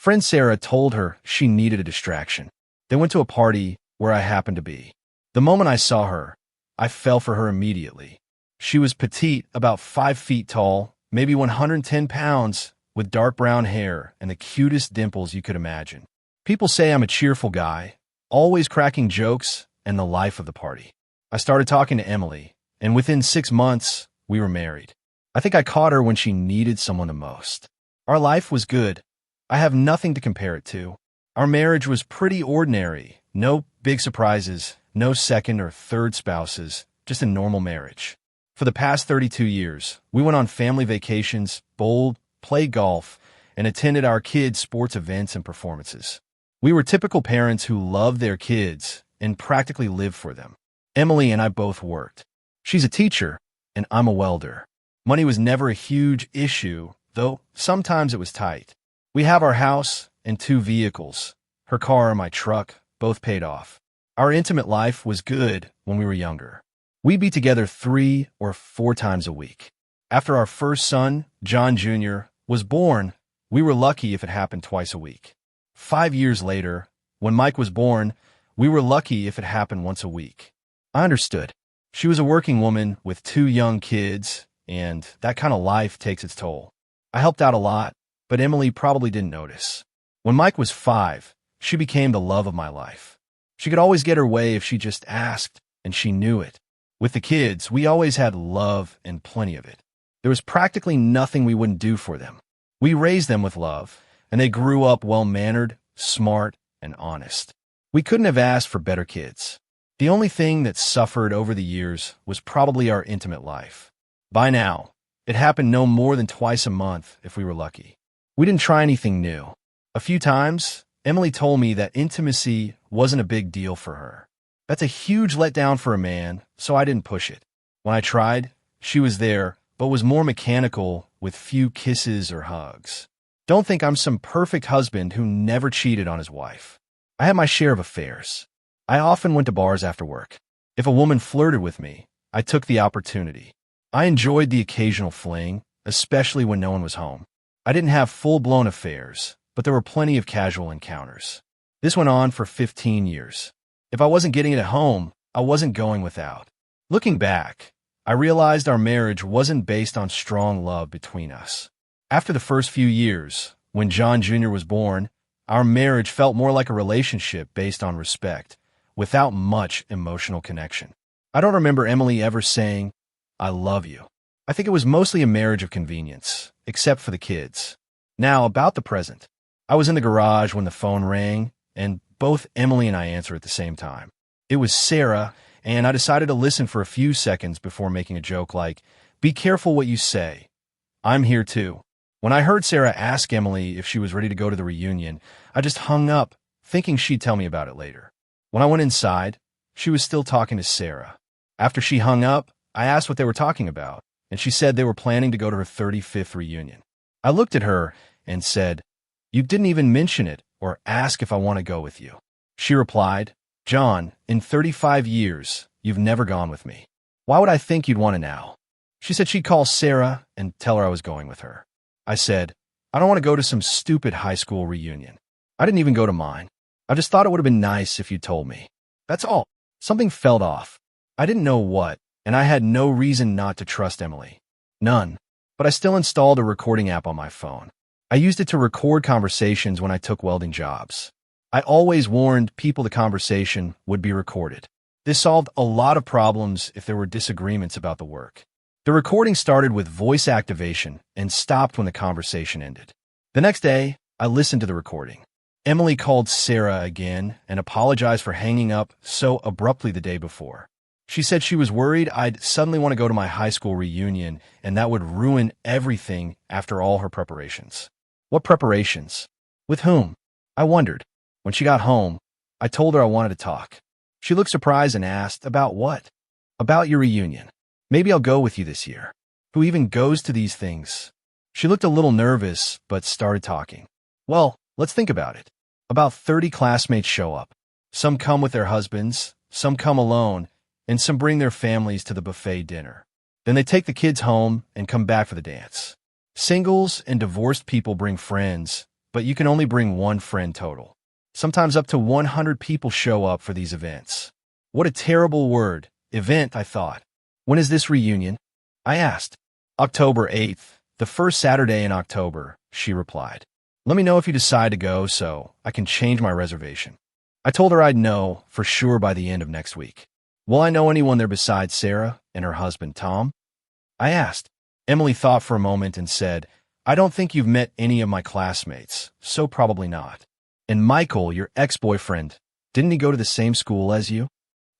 Friend Sarah told her she needed a distraction. They went to a party where I happened to be. The moment I saw her, I fell for her immediately. She was petite, about 5 feet tall, maybe 110 pounds, with dark brown hair and the cutest dimples you could imagine. People say I'm a cheerful guy, always cracking jokes and the life of the party. I started talking to Emily, and within 6 months, we were married. I think I caught her when she needed someone the most. Our life was good. I have nothing to compare it to. Our marriage was pretty ordinary. No big surprises, no second or third spouses, just a normal marriage. For the past 32 years, we went on family vacations, bowled, played golf, and attended our kids' sports events and performances. We were typical parents who loved their kids and practically lived for them. Emily and I both worked. She's a teacher, and I'm a welder. Money was never a huge issue, though sometimes it was tight. We have our house and 2 vehicles. Her car and my truck, both paid off. Our intimate life was good when we were younger. We'd be together 3 or 4 times a week. After our first son, John Jr., was born, we were lucky if it happened twice a week. 5 years later, when Mike was born, we were lucky if it happened once a week. I understood. She was a working woman with 2 young kids, and that kind of life takes its toll. I helped out a lot, but Emily probably didn't notice. When Mike was 5, she became the love of my life. She could always get her way if she just asked, and she knew it. With the kids, we always had love and plenty of it. There was practically nothing we wouldn't do for them. We raised them with love, and they grew up well-mannered, smart, and honest. We couldn't have asked for better kids. The only thing that suffered over the years was probably our intimate life. By now, it happened no more than twice a month if we were lucky. We didn't try anything new. A few times, Emily told me that intimacy wasn't a big deal for her. That's a huge letdown for a man, so I didn't push it. When I tried, she was there, but was more mechanical with few kisses or hugs. Don't think I'm some perfect husband who never cheated on his wife. I had my share of affairs. I often went to bars after work. If a woman flirted with me, I took the opportunity. I enjoyed the occasional fling, especially when no one was home. I didn't have full-blown affairs, but there were plenty of casual encounters. This went on for 15 years. If I wasn't getting it at home, I wasn't going without. Looking back, I realized our marriage wasn't based on strong love between us. After the first few years, when John Jr. was born, our marriage felt more like a relationship based on respect, without much emotional connection. I don't remember Emily ever saying, "I love you." I think it was mostly a marriage of convenience, except for the kids. Now, about the present. I was in the garage when the phone rang, and both Emily and I answered at the same time. It was Sarah, and I decided to listen for a few seconds before making a joke like, "Be careful what you say. I'm here too." When I heard Sarah ask Emily if she was ready to go to the reunion, I just hung up, thinking she'd tell me about it later. When I went inside, she was still talking to Sarah. After she hung up, I asked what they were talking about, and she said they were planning to go to her 35th reunion. I looked at her and said, "You didn't even mention it or ask if I want to go with you." She replied, "John, in 35 years, you've never gone with me. Why would I think you'd want to now?" She said she'd call Sarah and tell her I was going with her. I said, "I don't want to go to some stupid high school reunion. I didn't even go to mine. I just thought it would have been nice if you told me. That's all." Something felt off. I didn't know what, and I had no reason not to trust Emily. None. But I still installed a recording app on my phone. I used it to record conversations when I took welding jobs. I always warned people the conversation would be recorded. This solved a lot of problems if there were disagreements about the work. The recording started with voice activation and stopped when the conversation ended. The next day, I listened to the recording. Emily called Sarah again and apologized for hanging up so abruptly the day before. She said she was worried I'd suddenly want to go to my high school reunion and that would ruin everything after all her preparations. What preparations? With whom? I wondered. When she got home, I told her I wanted to talk. She looked surprised and asked, "About what?" "About your reunion. Maybe I'll go with you this year." Who even goes to these things? She looked a little nervous, but started talking. "Well, let's think about it. About 30 classmates show up. Some come with their husbands, some come alone, and some bring their families to the buffet dinner. Then they take the kids home and come back for the dance. Singles and divorced people bring friends, but you can only bring one friend total. Sometimes up to 100 people show up for these events. What a terrible word. Event, I thought. When is this reunion? I asked. October 8th, the first Saturday in October, she replied. Let me know if you decide to go so I can change my reservation. I told her I'd know for sure by the end of next week. Will I know anyone there besides Sarah and her husband, Tom? I asked. Emily thought for a moment and said, I don't think you've met any of my classmates, so probably not. And Michael, your ex-boyfriend, didn't he go to the same school as you?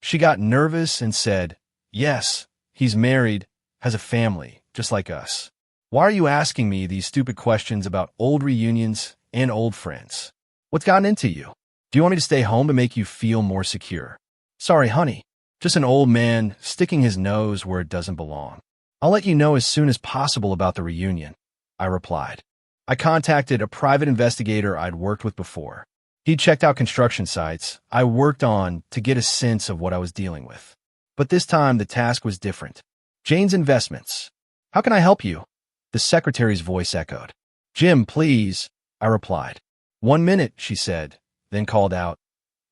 She got nervous and said, Yes, he's married, has a family, just like us. Why are you asking me these stupid questions about old reunions and old friends? What's gotten into you? Do you want me to stay home to make you feel more secure? Sorry, honey. Just an old man sticking his nose where it doesn't belong. I'll let you know as soon as possible about the reunion, I replied. I contacted a private investigator I'd worked with before. He'd checked out construction sites I worked on to get a sense of what I was dealing with. But this time the task was different. Jane's Investments. How can I help you? The secretary's voice echoed. Jim, please, I replied. 1 minute, she said, then called out.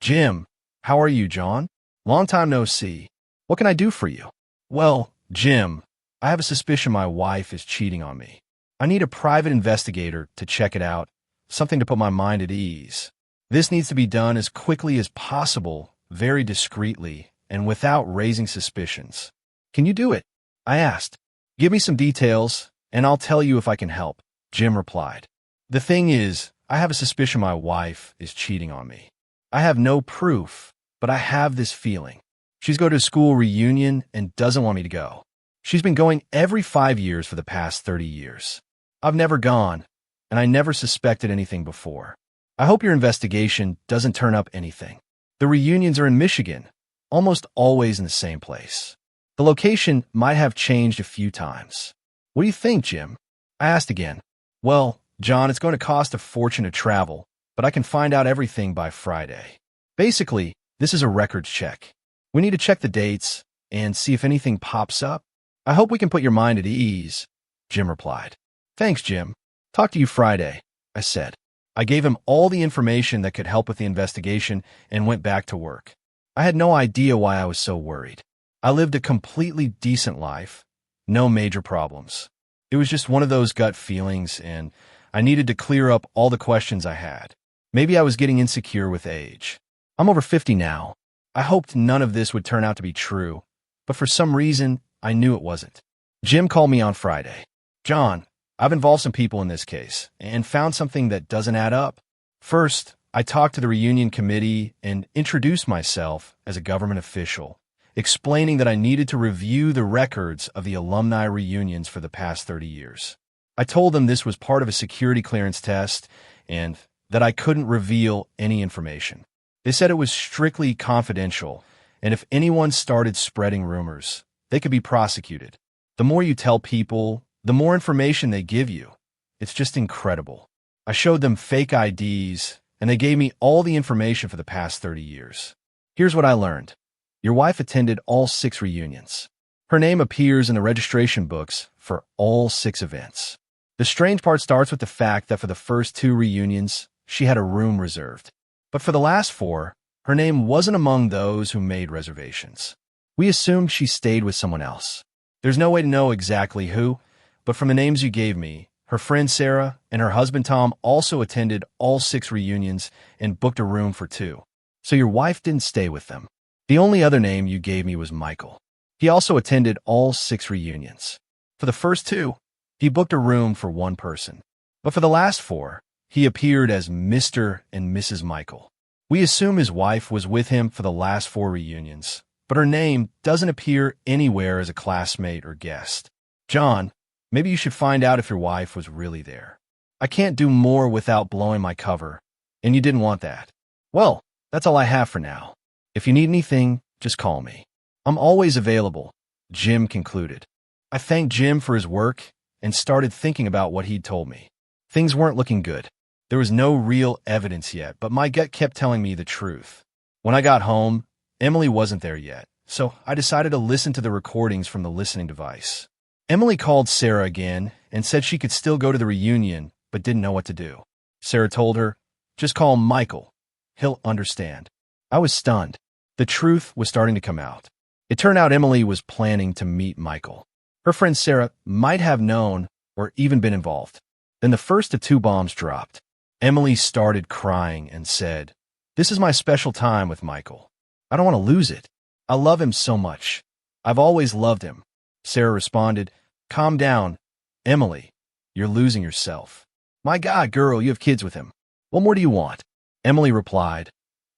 Jim, how are you, John? Long time no see. What can I do for you? Well, Jim, I have a suspicion my wife is cheating on me. I need a private investigator to check it out, something to put my mind at ease. This needs to be done as quickly as possible, very discreetly, and without raising suspicions. Can you do it? I asked. Give me some details, and I'll tell you if I can help, Jim replied. The thing is, I have a suspicion my wife is cheating on me. I have no proof, but I have this feeling. She's going to a school reunion and doesn't want me to go. She's been going every 5 years for the past 30 years. I've never gone, and I never suspected anything before. I hope your investigation doesn't turn up anything. The reunions are in Michigan, almost always in the same place. The location might have changed a few times. What do you think, Jim? I asked again. Well, John, it's going to cost a fortune to travel, but I can find out everything by Friday. Basically, this is a records check. We need to check the dates and see if anything pops up. I hope we can put your mind at ease, Jim replied. Thanks, Jim. Talk to you Friday, I said. I gave him all the information that could help with the investigation and went back to work. I had no idea why I was so worried. I lived a completely decent life, no major problems. It was just one of those gut feelings, and I needed to clear up all the questions I had. Maybe I was getting insecure with age. I'm over 50 now. I hoped none of this would turn out to be true, but for some reason, I knew it wasn't. Jim called me on Friday. John, I've involved some people in this case and found something that doesn't add up. First, I talked to the reunion committee and introduced myself as a government official, explaining that I needed to review the records of the alumni reunions for the past 30 years. I told them this was part of a security clearance test and that I couldn't reveal any information. They said it was strictly confidential, and if anyone started spreading rumors, they could be prosecuted. The more you tell people, the more information they give you. It's just incredible. I showed them fake IDs, and they gave me all the information for the past 30 years. Here's what I learned. Your wife attended all 6 reunions. Her name appears in the registration books for all 6 events. The strange part starts with the fact that for the first 2 reunions, she had a room reserved. But for the last 4, her name wasn't among those who made reservations. We assumed she stayed with someone else. There's no way to know exactly who, but from the names you gave me, her friend Sarah and her husband Tom also attended all 6 reunions and booked a room for 2. So your wife didn't stay with them. The only other name you gave me was Michael. He also attended all 6 reunions. For the first 2, he booked a room for 1 person. But for the last 4, he appeared as Mr. and Mrs. Michael. We assume his wife was with him for the last 4 reunions, but her name doesn't appear anywhere as a classmate or guest. John, maybe you should find out if your wife was really there. I can't do more without blowing my cover, and you didn't want that. Well, that's all I have for now. If you need anything, just call me. I'm always available, Jim concluded. I thanked Jim for his work and started thinking about what he'd told me. Things weren't looking good. There was no real evidence yet, but my gut kept telling me the truth. When I got home, Emily wasn't there yet, so I decided to listen to the recordings from the listening device. Emily called Sarah again and said she could still go to the reunion, but didn't know what to do. Sarah told her, "Just call him Michael. He'll understand." I was stunned. The truth was starting to come out. It turned out Emily was planning to meet Michael. Her friend Sarah might have known or even been involved. Then the first of two bombs dropped. Emily started crying and said, "This is my special time with Michael. I don't want to lose it. I love him so much. I've always loved him." Sarah responded, "Calm down, Emily. You're losing yourself. My God, girl, you have kids with him. What more do you want?" Emily replied,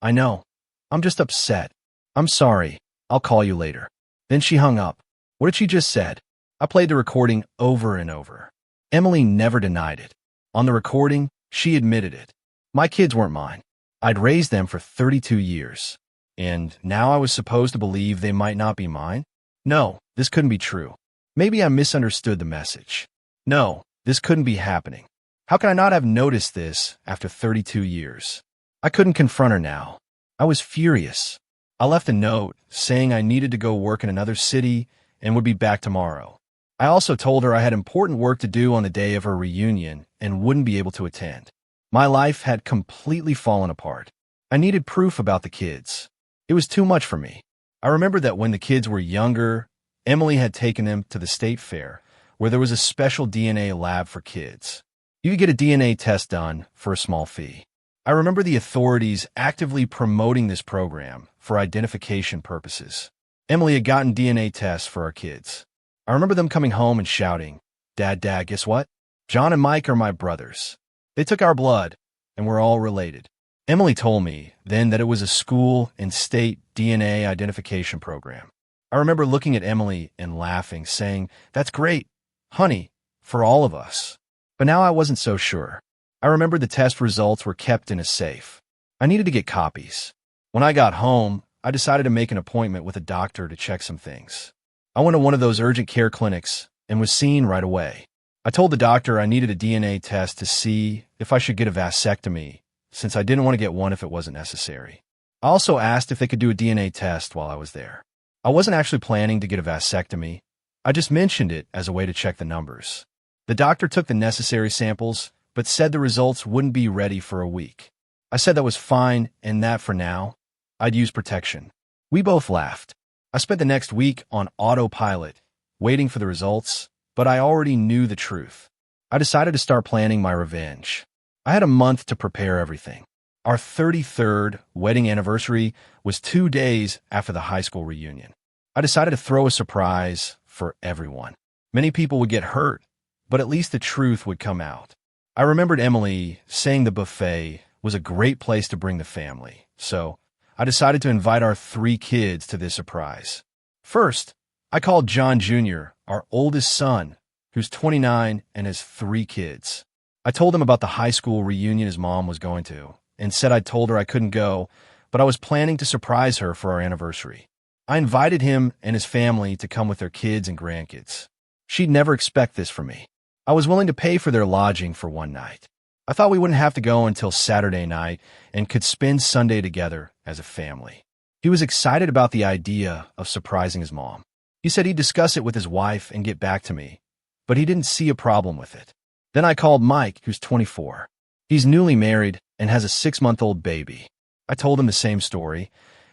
"I know. I'm just upset. I'm sorry. I'll call you later." Then she hung up. What had she just said? I played the recording over and over. Emily never denied it. On the recording, she admitted it. My kids weren't mine. I'd raised them for 32 years. And now I was supposed to believe they might not be mine? No, this couldn't be true. Maybe I misunderstood the message. No, this couldn't be happening. How could I not have noticed this after 32 years? I couldn't confront her now. I was furious. I left a note saying I needed to go work in another city and would be back tomorrow. I also told her I had important work to do on the day of her reunion and wouldn't be able to attend. My life had completely fallen apart. I needed proof about the kids. It was too much for me. I remember that when the kids were younger, Emily had taken them to the state fair, where there was a special DNA lab for kids. You could get a DNA test done for a small fee. I remember the authorities actively promoting this program for identification purposes. Emily had gotten DNA tests for our kids. I remember them coming home and shouting, Dad, guess what? John and Mike are my brothers. They took our blood, and we're all related." Emily told me then that it was a school and state DNA identification program. I remember looking at Emily and laughing, saying, "That's great, honey, for all of us." But now I wasn't so sure. I remember the test results were kept in a safe. I needed to get copies. When I got home, I decided to make an appointment with a doctor to check some things. I went to one of those urgent care clinics and was seen right away. I told the doctor I needed a DNA test to see if I should get a vasectomy, since I didn't want to get one if it wasn't necessary. I also asked if they could do a DNA test while I was there. I wasn't actually planning to get a vasectomy. I just mentioned it as a way to check the numbers. The doctor took the necessary samples, but said the results wouldn't be ready for a week. I said that was fine and that for now, I'd use protection. We both laughed. I spent the next week on autopilot, waiting for the results, but I already knew the truth. I decided to start planning my revenge. I had a month to prepare everything. Our 33rd wedding anniversary was 2 days after the high school reunion. I decided to throw a surprise for everyone. Many people would get hurt, but at least the truth would come out. I remembered Emily saying the buffet was a great place to bring the family, so I decided to invite our 3 kids to this surprise. First, I called John Jr., our oldest son, who's 29 and has 3 kids. I told him about the high school reunion his mom was going to, and said I'd told her I couldn't go, but I was planning to surprise her for our anniversary. I invited him and his family to come with their kids and grandkids. She'd never expect this from me. I was willing to pay for their lodging for one night. I thought we wouldn't have to go until Saturday night and could spend Sunday together as a family. He was excited about the idea of surprising his mom. He said he'd discuss it with his wife and get back to me, but he didn't see a problem with it. Then I called Mike, who's 24. He's newly married and has a 6-month-old baby. I told him the same story,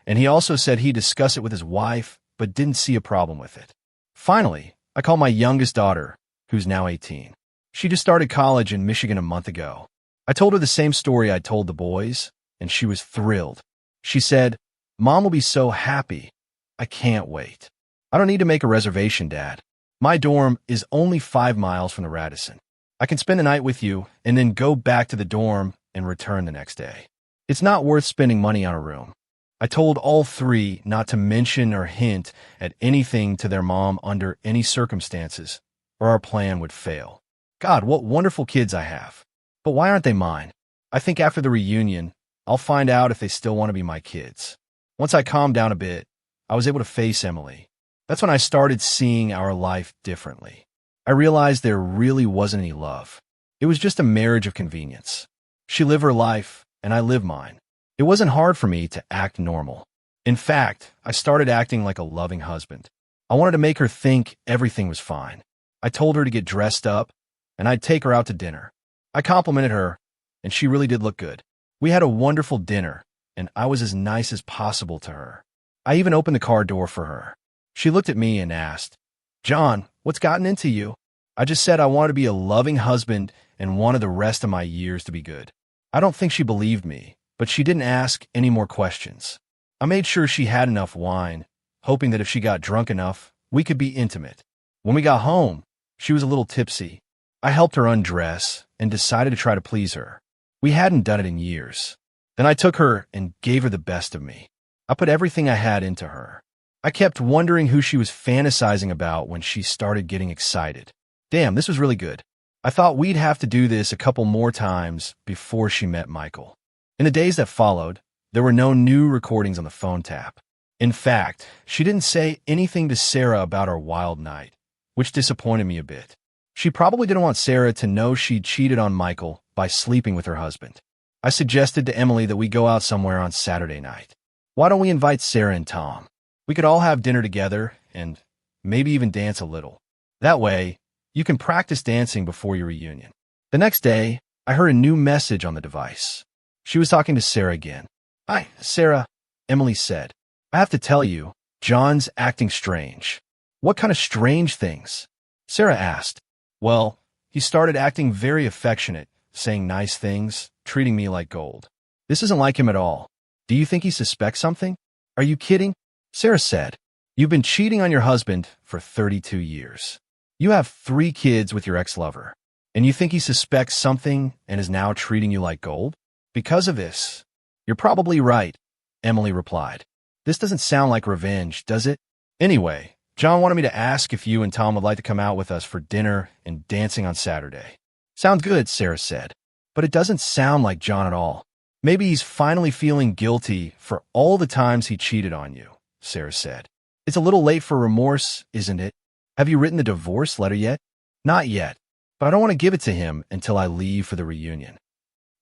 and he also said he'd discuss it with his wife, but didn't see a problem with it. Finally, I called my youngest daughter, who's now 18. She just started college in Michigan a month ago. I told her the same story I told the boys, and she was thrilled. She said, "Mom will be so happy. I can't wait. I don't need to make a reservation, Dad. My dorm is only 5 miles from the Radisson. I can spend the night with you and then go back to the dorm and return the next day. It's not worth spending money on a room." I told all 3 not to mention or hint at anything to their mom under any circumstances, or our plan would fail. God, what wonderful kids I have. But why aren't they mine? I think after the reunion, I'll find out if they still want to be my kids. Once I calmed down a bit, I was able to face Emily. That's when I started seeing our life differently. I realized there really wasn't any love. It was just a marriage of convenience. She lived her life, and I lived mine. It wasn't hard for me to act normal. In fact, I started acting like a loving husband. I wanted to make her think everything was fine. I told her to get dressed up, and I'd take her out to dinner. I complimented her, and she really did look good. We had a wonderful dinner, and I was as nice as possible to her. I even opened the car door for her. She looked at me and asked, "John, what's gotten into you?" I just said I wanted to be a loving husband and wanted the rest of my years to be good. I don't think she believed me, but she didn't ask any more questions. I made sure she had enough wine, hoping that if she got drunk enough, we could be intimate. When we got home, she was a little tipsy. I helped her undress and decided to try to please her. We hadn't done it in years. Then I took her and gave her the best of me. I put everything I had into her. I kept wondering who she was fantasizing about when she started getting excited. Damn, this was really good. I thought we'd have to do this a couple more times before she met Michael. In the days that followed, there were no new recordings on the phone tap. In fact, she didn't say anything to Sarah about our wild night, which disappointed me a bit. She probably didn't want Sarah to know she'd cheated on Michael by sleeping with her husband. I suggested to Emily that we go out somewhere on Saturday night. Why don't we invite Sarah and Tom? We could all have dinner together and maybe even dance a little. That way, you can practice dancing before your reunion. The next day, I heard a new message on the device. She was talking to Sarah again. "Hi, Sarah," Emily said. "I have to tell you, John's acting strange." "What kind of strange things?" Sarah asked. "Well, he started acting very affectionate, saying nice things, treating me like gold. This isn't like him at all. Do you think he suspects something?" "Are you kidding?" Sarah said. "You've been cheating on your husband for 32 years. You have 3 kids with your ex-lover, and you think he suspects something and is now treating you like gold? Because of this?" "You're probably right," Emily replied. "This doesn't sound like revenge, does it? Anyway, John wanted me to ask if you and Tom would like to come out with us for dinner and dancing on Saturday." "Sounds good," Sarah said. "But it doesn't sound like John at all. Maybe he's finally feeling guilty for all the times he cheated on you," Sarah said. "It's a little late for remorse, isn't it? Have you written the divorce letter yet?" "Not yet, but I don't want to give it to him until I leave for the reunion."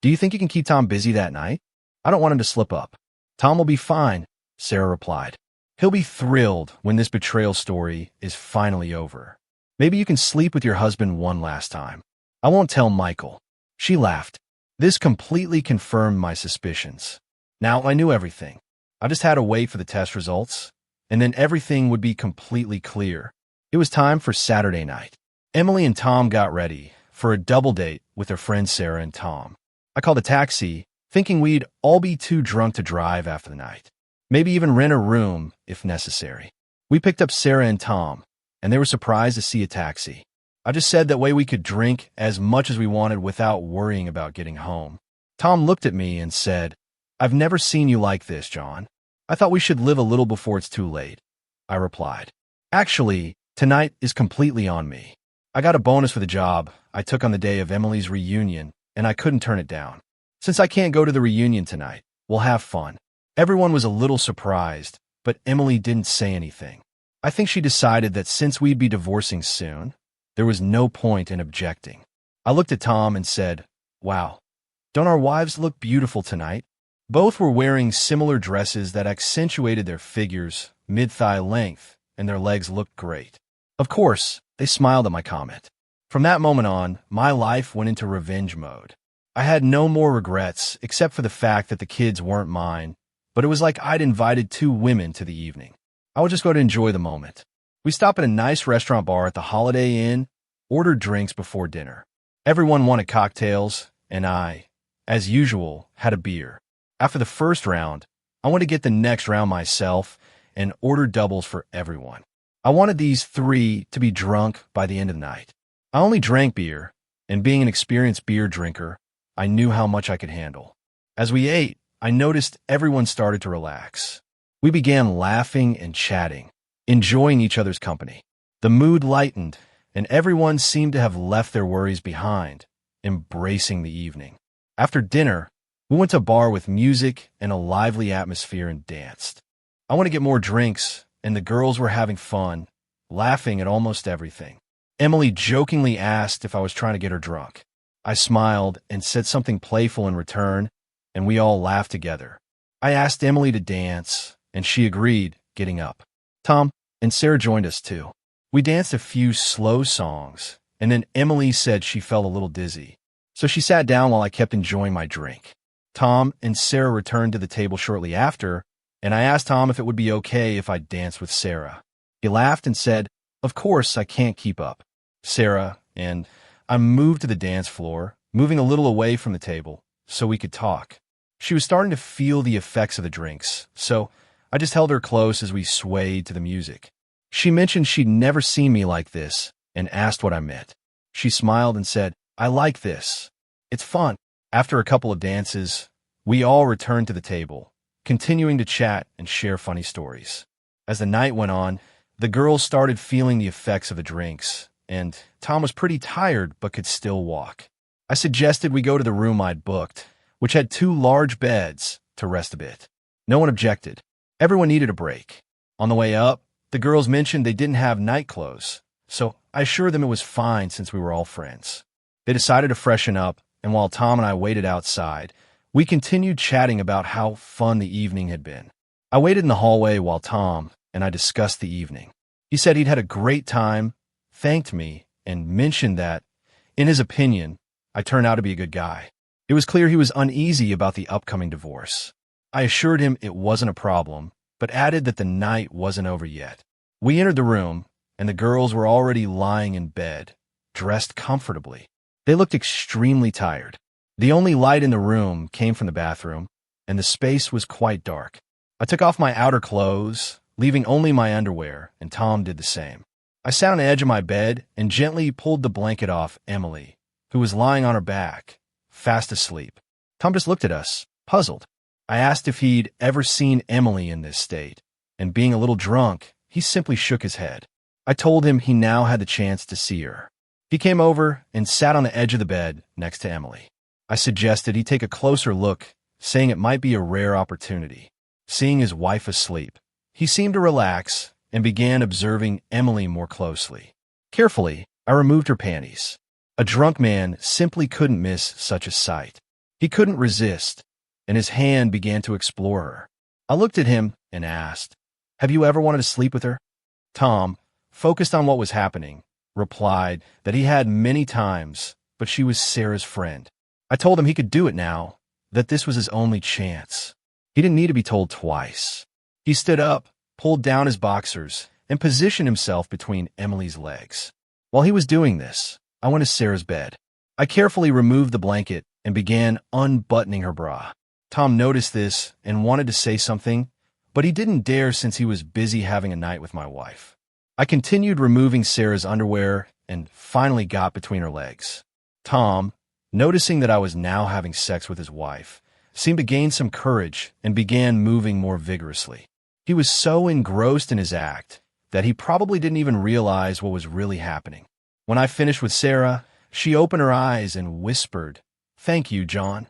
"Do you think you can keep Tom busy that night?" "I don't want him to slip up." "Tom will be fine," Sarah replied. "He'll be thrilled when this betrayal story is finally over. Maybe you can sleep with your husband one last time. I won't tell Michael." She laughed. This completely confirmed my suspicions. Now I knew everything. I just had to wait for the test results, and then everything would be completely clear. It was time for Saturday night. Emily and Tom got ready for a double date with their friends Sarah and Tom. I called a taxi, thinking we'd all be too drunk to drive after the night. Maybe even rent a room if necessary. We picked up Sarah and Tom, and they were surprised to see a taxi. I just said that way we could drink as much as we wanted without worrying about getting home. Tom looked at me and said, "I've never seen you like this, John. I thought we should live a little before it's too late." I replied, "Actually, tonight is completely on me. I got a bonus for the job I took on the day of Emily's reunion, and I couldn't turn it down. Since I can't go to the reunion tonight, we'll have fun." Everyone was a little surprised, but Emily didn't say anything. I think she decided that since we'd be divorcing soon, there was no point in objecting. I looked at Tom and said, "Wow, don't our wives look beautiful tonight?" Both were wearing similar dresses that accentuated their figures, mid-thigh length, and their legs looked great. Of course, they smiled at my comment. From that moment on, my life went into revenge mode. I had no more regrets except for the fact that the kids weren't mine, but it was like I'd invited 2 women to the evening. I would just go to enjoy the moment. We stopped at a nice restaurant bar at the Holiday Inn, ordered drinks before dinner. Everyone wanted cocktails, and I, as usual, had a beer. After the first round, I wanted to get the next round myself and order doubles for everyone. I wanted these 3 to be drunk by the end of the night. I only drank beer, and being an experienced beer drinker, I knew how much I could handle. As we ate, I noticed everyone started to relax. We began laughing and chatting, enjoying each other's company. The mood lightened, and everyone seemed to have left their worries behind, embracing the evening. After dinner, we went to a bar with music and a lively atmosphere and danced. I wanted to get more drinks, and the girls were having fun, laughing at almost everything. Emily jokingly asked if I was trying to get her drunk. I smiled and said something playful in return, and we all laughed together. I asked Emily to dance, and she agreed, getting up. Tom and Sarah joined us too. We danced a few slow songs, and then Emily said she felt a little dizzy. so she sat down while I kept enjoying my drink. Tom and Sarah returned to the table shortly after, and I asked Tom if it would be okay if I danced with Sarah. He laughed and said, "Of course, I can't keep up." Sarah and I moved to the dance floor, moving a little away from the table so we could talk. She was starting to feel the effects of the drinks, so I just held her close as we swayed to the music. She mentioned she'd never seen me like this and asked what I meant. She smiled and said, "I like this. It's fun." After a couple of dances, we all returned to the table, continuing to chat and share funny stories. As the night went on, the girls started feeling the effects of the drinks, and Tom was pretty tired but could still walk. I suggested we go to the room I'd booked, which had 2 large beds, to rest a bit. No one objected. Everyone needed a break. On the way up, the girls mentioned they didn't have night clothes, so I assured them it was fine since we were all friends. They decided to freshen up, and while Tom and I waited outside, we continued chatting about how fun the evening had been. I waited in the hallway while Tom and I discussed the evening. He said he'd had a great time, thanked me, and mentioned that, in his opinion, I turned out to be a good guy. It was clear he was uneasy about the upcoming divorce. I assured him it wasn't a problem, but added that the night wasn't over yet. We entered the room, and the girls were already lying in bed, dressed comfortably. They looked extremely tired. The only light in the room came from the bathroom, and the space was quite dark. I took off my outer clothes, leaving only my underwear, and Tom did the same. I sat on the edge of my bed and gently pulled the blanket off Emily, who was lying on her back, fast asleep. Tom just looked at us, puzzled. I asked if he'd ever seen Emily in this state, and being a little drunk, he simply shook his head. I told him he now had the chance to see her. He came over and sat on the edge of the bed next to Emily. I suggested he take a closer look, saying it might be a rare opportunity. Seeing his wife asleep, he seemed to relax and began observing Emily more closely. Carefully, I removed her panties. A drunk man simply couldn't miss such a sight. He couldn't resist, and his hand began to explore her. I looked at him and asked, "Have you ever wanted to sleep with her?" Tom, focused on what was happening, replied that he had many times, but she was Sarah's friend. I told him he could do it now, that this was his only chance. He didn't need to be told twice. He stood up, pulled down his boxers, and positioned himself between Emily's legs. While he was doing this, I went to Sarah's bed. I carefully removed the blanket and began unbuttoning her bra. Tom noticed this and wanted to say something, but he didn't dare since he was busy having a night with my wife. I continued removing Sarah's underwear and finally got between her legs. Tom, noticing that I was now having sex with his wife, seemed to gain some courage and began moving more vigorously. He was so engrossed in his act that he probably didn't even realize what was really happening. When I finished with Sarah, she opened her eyes and whispered, "Thank you, John.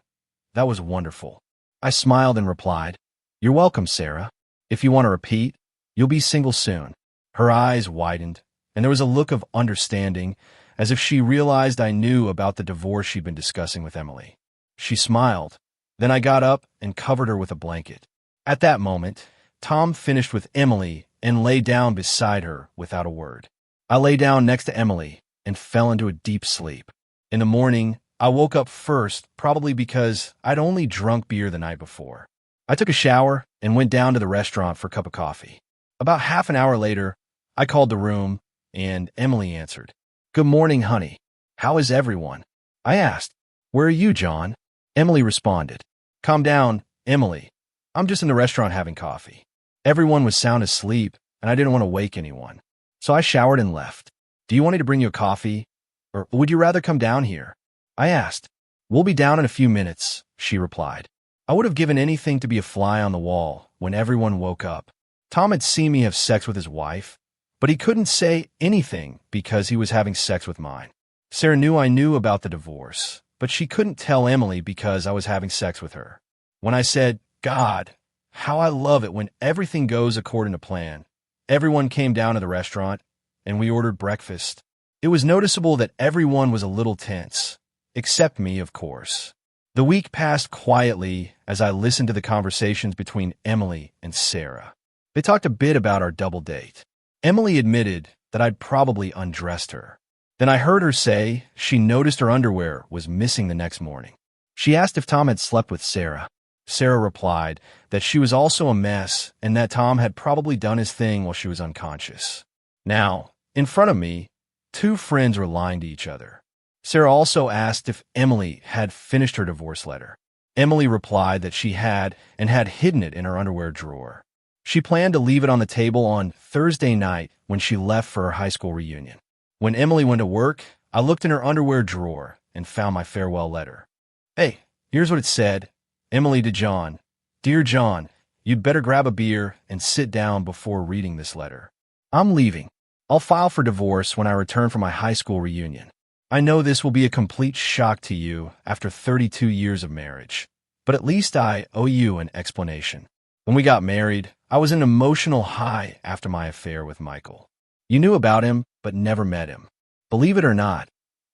That was wonderful." I smiled and replied, "You're welcome, Sarah. If you want to repeat, you'll be single soon." Her eyes widened, and there was a look of understanding, as if she realized I knew about the divorce she'd been discussing with Emily. She smiled. Then I got up and covered her with a blanket. At that moment, Tom finished with Emily and lay down beside her without a word. I lay down next to Emily and fell into a deep sleep. In the morning, I woke up first, probably because I'd only drunk beer the night before. I took a shower and went down to the restaurant for a cup of coffee. About half an hour later, I called the room, and Emily answered. "Good morning, honey. How is everyone?" I asked. "Where are you, John?" Emily responded. "Calm down, Emily. I'm just in the restaurant having coffee." Everyone was sound asleep, and I didn't want to wake anyone. So I showered and left. "Do you want me to bring you a coffee? Or would you rather come down here?" I asked. "We'll be down in a few minutes," she replied. I would have given anything to be a fly on the wall when everyone woke up. Tom had seen me have sex with his wife, but he couldn't say anything because he was having sex with mine. Sarah knew I knew about the divorce, but she couldn't tell Emily because I was having sex with her. When I said, "God, how I love it when everything goes according to plan," everyone came down to the restaurant, and we ordered breakfast. It was noticeable that everyone was a little tense, except me, of course. The week passed quietly as I listened to the conversations between Emily and Sarah. They talked a bit about our double date. Emily admitted that I'd probably undressed her. Then I heard her say she noticed her underwear was missing the next morning. She asked if Tom had slept with Sarah. Sarah replied that she was also a mess and that Tom had probably done his thing while she was unconscious. Now, in front of me, two friends were lying to each other. Sarah also asked if Emily had finished her divorce letter. Emily replied that she had and had hidden it in her underwear drawer. She planned to leave it on the table on Thursday night when she left for her high school reunion. When Emily went to work, I looked in her underwear drawer and found my farewell letter. Hey, here's what it said. Emily to John. Dear John, you'd better grab a beer and sit down before reading this letter. I'm leaving. I'll file for divorce when I return from my high school reunion. I know this will be a complete shock to you after 32 years of marriage, but at least I owe you an explanation. When we got married, I was in an emotional high after my affair with Michael. You knew about him, but never met him. Believe it or not,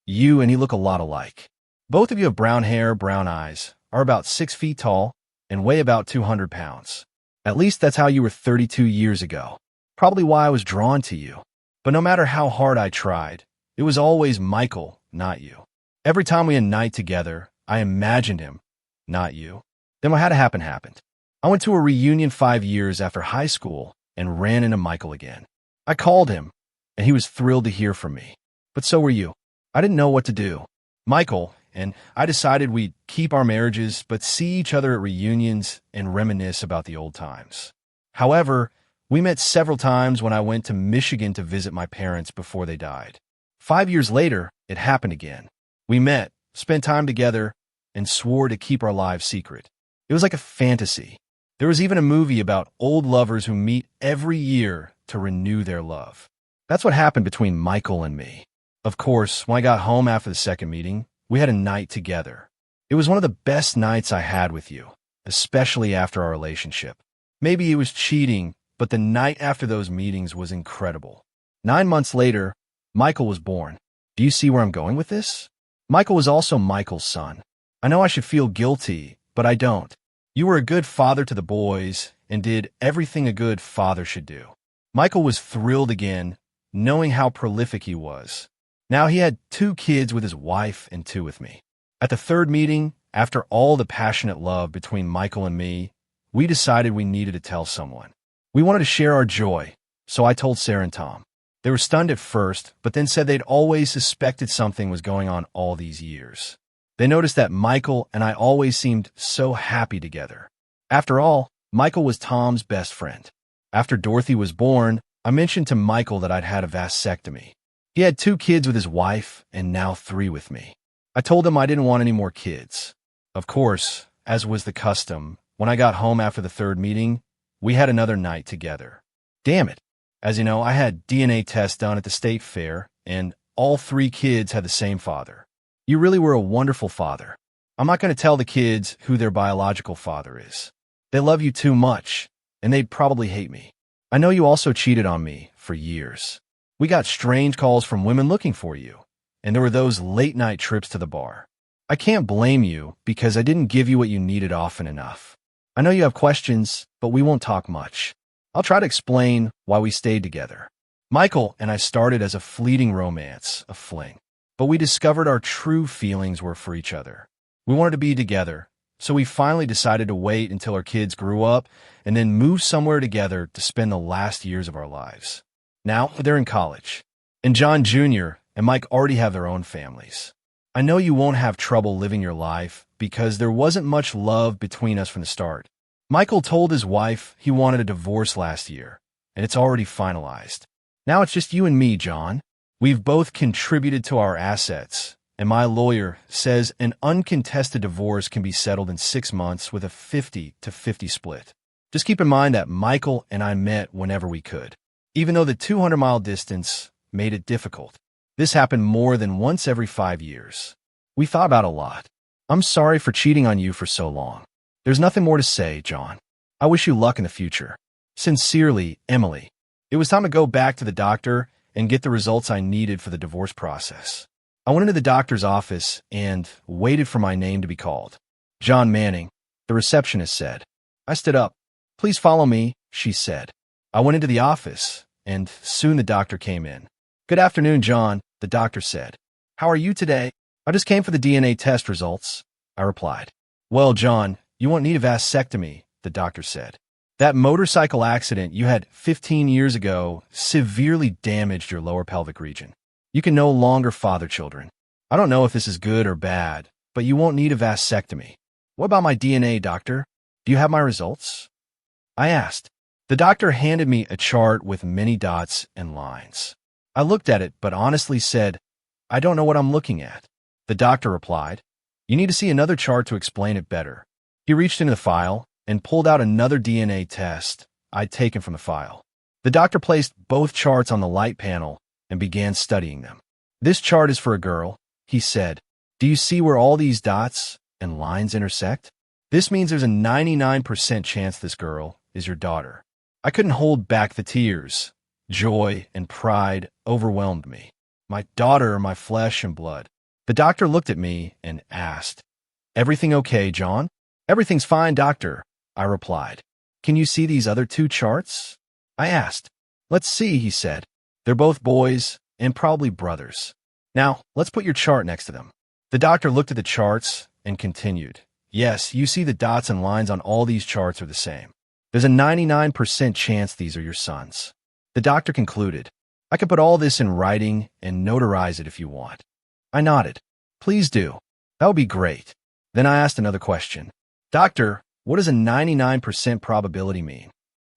you and he look a lot alike. Both of you have brown hair, brown eyes, are about 6 feet tall, and weigh about 200 pounds. At least that's how you were 32 years ago. Probably why I was drawn to you. But no matter how hard I tried, it was always Michael, not you. Every time we had a night together, I imagined him, not you. Then what had to happen happened. I went to a reunion 5 years after high school and ran into Michael again. I called him, and he was thrilled to hear from me. But so were you. I didn't know what to do. Michael and I decided we'd keep our marriages but see each other at reunions and reminisce about the old times. However, we met several times when I went to Michigan to visit my parents before they died. 5 years later, it happened again. We met, spent time together, and swore to keep our lives secret. It was like a fantasy. There was even a movie about old lovers who meet every year to renew their love. That's what happened between Michael and me. Of course, when I got home after the second meeting, we had a night together. It was one of the best nights I had with you, especially after our relationship. Maybe it was cheating, but the night after those meetings was incredible. 9 months later, Michael was born. Do you see where I'm going with this? Michael was also Michael's son. I know I should feel guilty, but I don't. You were a good father to the boys and did everything a good father should do. Michael was thrilled again, knowing how prolific he was. Now he had 2 kids with his wife and 2 with me. At the third meeting, after all the passionate love between Michael and me, we decided we needed to tell someone. We wanted to share our joy, so I told Sarah and Tom. They were stunned at first, but then said they'd always suspected something was going on all these years. They noticed that Michael and I always seemed so happy together. After all, Michael was Tom's best friend. After Dorothy was born, I mentioned to Michael that I'd had a vasectomy. He had 2 kids with his wife and now 3 with me. I told him I didn't want any more kids. Of course, as was the custom, when I got home after the third meeting, we had another night together. Damn it. As you know, I had DNA tests done at the state fair, and all 3 kids had the same father. You really were a wonderful father. I'm not going to tell the kids who their biological father is. They love you too much, and they'd probably hate me. I know you also cheated on me for years. We got strange calls from women looking for you, and there were those late-night trips to the bar. I can't blame you because I didn't give you what you needed often enough. I know you have questions, but we won't talk much. I'll try to explain why we stayed together. Michael and I started as a fleeting romance, a fling. But we discovered our true feelings were for each other. We wanted to be together, so we finally decided to wait until our kids grew up and then move somewhere together to spend the last years of our lives. Now, they're in college, and John Jr. and Mike already have their own families. I know you won't have trouble living your life because there wasn't much love between us from the start. Michael told his wife he wanted a divorce last year, and it's already finalized. Now it's just you and me, John. We've both contributed to our assets, and my lawyer says an uncontested divorce can be settled in 6 months with a 50-50 split. Just keep in mind that Michael and I met whenever we could, even though the 200-mile distance made it difficult. This happened more than once every 5 years. We thought about it a lot. I'm sorry for cheating on you for so long. There's nothing more to say, John. I wish you luck in the future. Sincerely, Emily. It was time to go back to the doctor and get the results I needed for the divorce process. I went into the doctor's office and waited for my name to be called. John Manning, the receptionist said. I stood up. Please follow me, she said. I went into the office, and soon the doctor came in. Good afternoon, John. the doctor said. How are you today? I just came for the DNA test results, I replied. Well, John, you won't need a vasectomy, the doctor said. That motorcycle accident you had 15 years ago severely damaged your lower pelvic region. You can no longer father children. I don't know if this is good or bad, but you won't need a vasectomy. What about my DNA, doctor? Do you have my results? I asked. The doctor handed me a chart with many dots and lines. I looked at it, but honestly said, I don't know what I'm looking at. The doctor replied, You need to see another chart to explain it better. He reached into the file and pulled out another DNA test I'd taken from the file. The doctor placed both charts on the light panel and began studying them. This chart is for a girl, he said. Do you see where all these dots and lines intersect? This means there's a 99% chance this girl is your daughter. I couldn't hold back the tears. Joy and pride overwhelmed me. My daughter, my flesh and blood. The doctor looked at me and asked, Everything okay, John? Everything's fine, doctor, I replied. Can you see these other two charts? I asked. Let's see, he said. They're both boys and probably brothers. Now, let's put your chart next to them. The doctor looked at the charts and continued. Yes, you see the dots and lines on all these charts are the same. There's a 99% chance these are your sons. The doctor concluded. I could put all this in writing and notarize it if you want. I nodded. Please do. That would be great. Then I asked another question. Doctor, what does a 99% probability mean?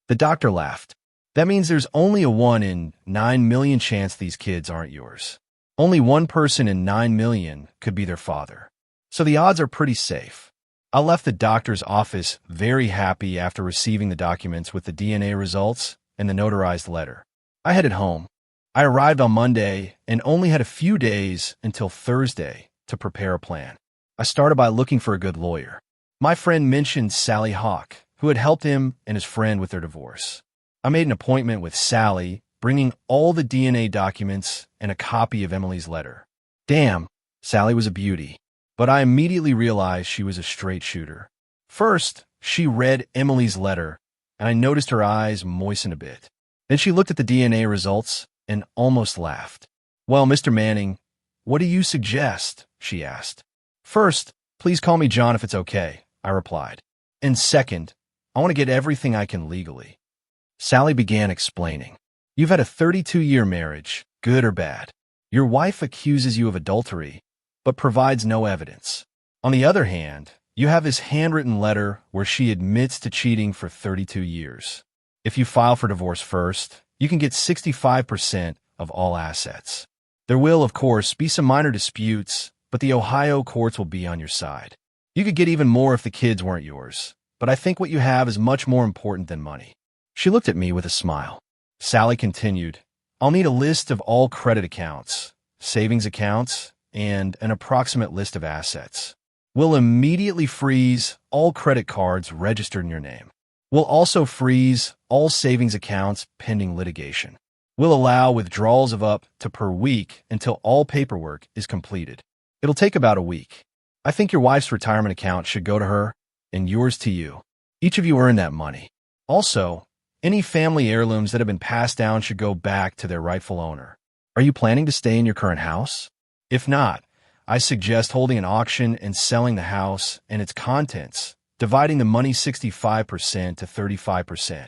The doctor laughed. That means there's only a 1 in 9 million chance these kids aren't yours. Only one person in 9 million could be their father. So the odds are pretty safe. I left the doctor's office very happy after receiving the documents with the DNA results and the notarized letter. I headed home. I arrived on Monday and only had a few days until Thursday to prepare a plan. I started by looking for a good lawyer. My friend mentioned Sally Hawk, who had helped him and his friend with their divorce. I made an appointment with Sally, bringing all the DNA documents and a copy of Emily's letter. Damn, Sally was a beauty. But I immediately realized she was a straight shooter. First, she read Emily's letter, and I noticed her eyes moisten a bit. Then she looked at the DNA results and almost laughed. Well, Mr. Manning, what do you suggest? She asked. First, please call me John if it's okay, I replied. And second, I want to get everything I can legally. Sally began explaining. You've had a 32-year marriage, good or bad. Your wife accuses you of adultery, but provides no evidence. On the other hand, you have this handwritten letter where she admits to cheating for 32 years. If you file for divorce first, you can get 65% of all assets. There will, of course, be some minor disputes, but the Ohio courts will be on your side. You could get even more if the kids weren't yours, but I think what you have is much more important than money. She looked at me with a smile. Sally continued, I'll need a list of all credit accounts, savings accounts, and an approximate list of assets. We'll immediately freeze all credit cards registered in your name. We'll also freeze all savings accounts pending litigation. We'll allow withdrawals of up to per week until all paperwork is completed. It'll take about a week. I think your wife's retirement account should go to her and yours to you. Each of you earn that money. Also, any family heirlooms that have been passed down should go back to their rightful owner. Are you planning to stay in your current house? If not, I suggest holding an auction and selling the house and its contents, dividing the money 65% to 35%.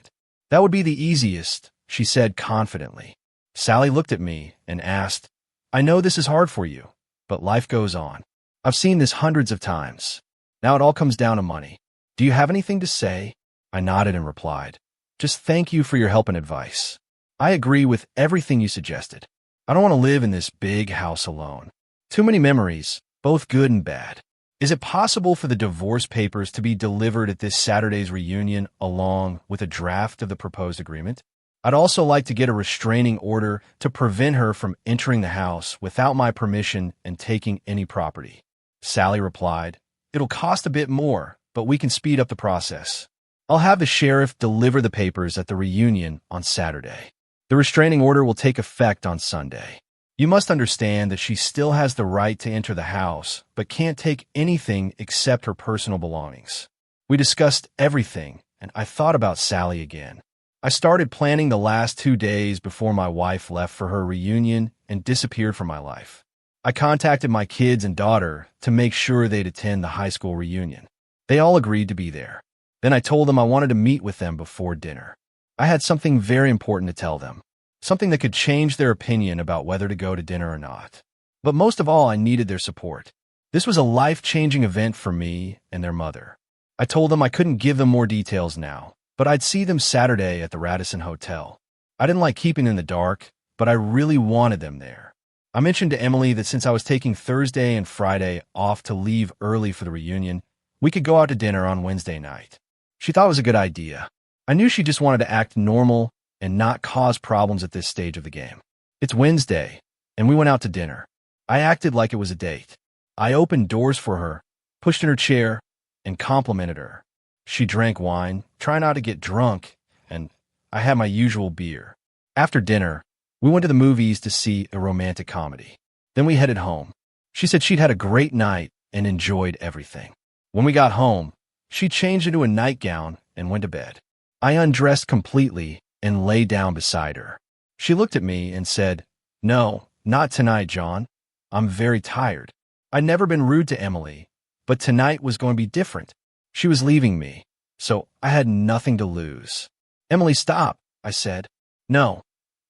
That would be the easiest, she said confidently. Sally looked at me and asked, I know this is hard for you, but life goes on. I've seen this hundreds of times. Now it all comes down to money. Do you have anything to say? I nodded and replied, Just thank you for your help and advice. I agree with everything you suggested. I don't want to live in this big house alone. Too many memories, both good and bad. Is it possible for the divorce papers to be delivered at this Saturday's reunion along with a draft of the proposed agreement? I'd also like to get a restraining order to prevent her from entering the house without my permission and taking any property. Sally replied, It'll cost a bit more, but we can speed up the process. I'll have the sheriff deliver the papers at the reunion on Saturday. The restraining order will take effect on Sunday. You must understand that she still has the right to enter the house, but can't take anything except her personal belongings. We discussed everything, and I thought about Sally again. I started planning the last 2 days before my wife left for her reunion and disappeared from my life. I contacted my kids and daughter to make sure they'd attend the high school reunion. They all agreed to be there. Then I told them I wanted to meet with them before dinner. I had something very important to tell them, something that could change their opinion about whether to go to dinner or not. But most of all, I needed their support. This was a life-changing event for me and their mother. I told them I couldn't give them more details now, but I'd see them Saturday at the Radisson Hotel. I didn't like keeping in the dark, but I really wanted them there. I mentioned to Emily that since I was taking Thursday and Friday off to leave early for the reunion, we could go out to dinner on Wednesday night. She thought it was a good idea. I knew she just wanted to act normal and not cause problems at this stage of the game. It's Wednesday, and we went out to dinner. I acted like it was a date. I opened doors for her, pushed in her chair, and complimented her. She drank wine, trying not to get drunk, and I had my usual beer. After dinner, we went to the movies to see a romantic comedy. Then we headed home. She said she'd had a great night and enjoyed everything. When we got home, she changed into a nightgown and went to bed. I undressed completely and lay down beside her. She looked at me and said, "No, not tonight, John. I'm very tired." I'd never been rude to Emily, but tonight was going to be different. She was leaving me, so I had nothing to lose. "Emily, stop," I said. "No,"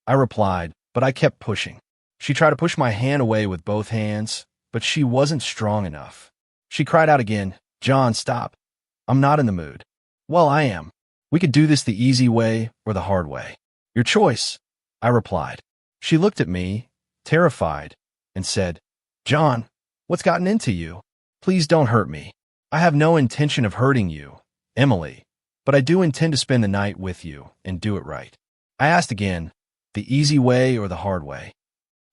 I replied, but I kept pushing. She tried to push my hand away with both hands, but she wasn't strong enough. She cried out again, "John, stop. I'm not in the mood." "Well, I am. We could do this the easy way or the hard way. Your choice," I replied. She looked at me, terrified, and said, "John, what's gotten into you? Please don't hurt me. I have no intention of hurting you, Emily, but I do intend to spend the night with you and do it right." I asked again, the easy way or the hard way?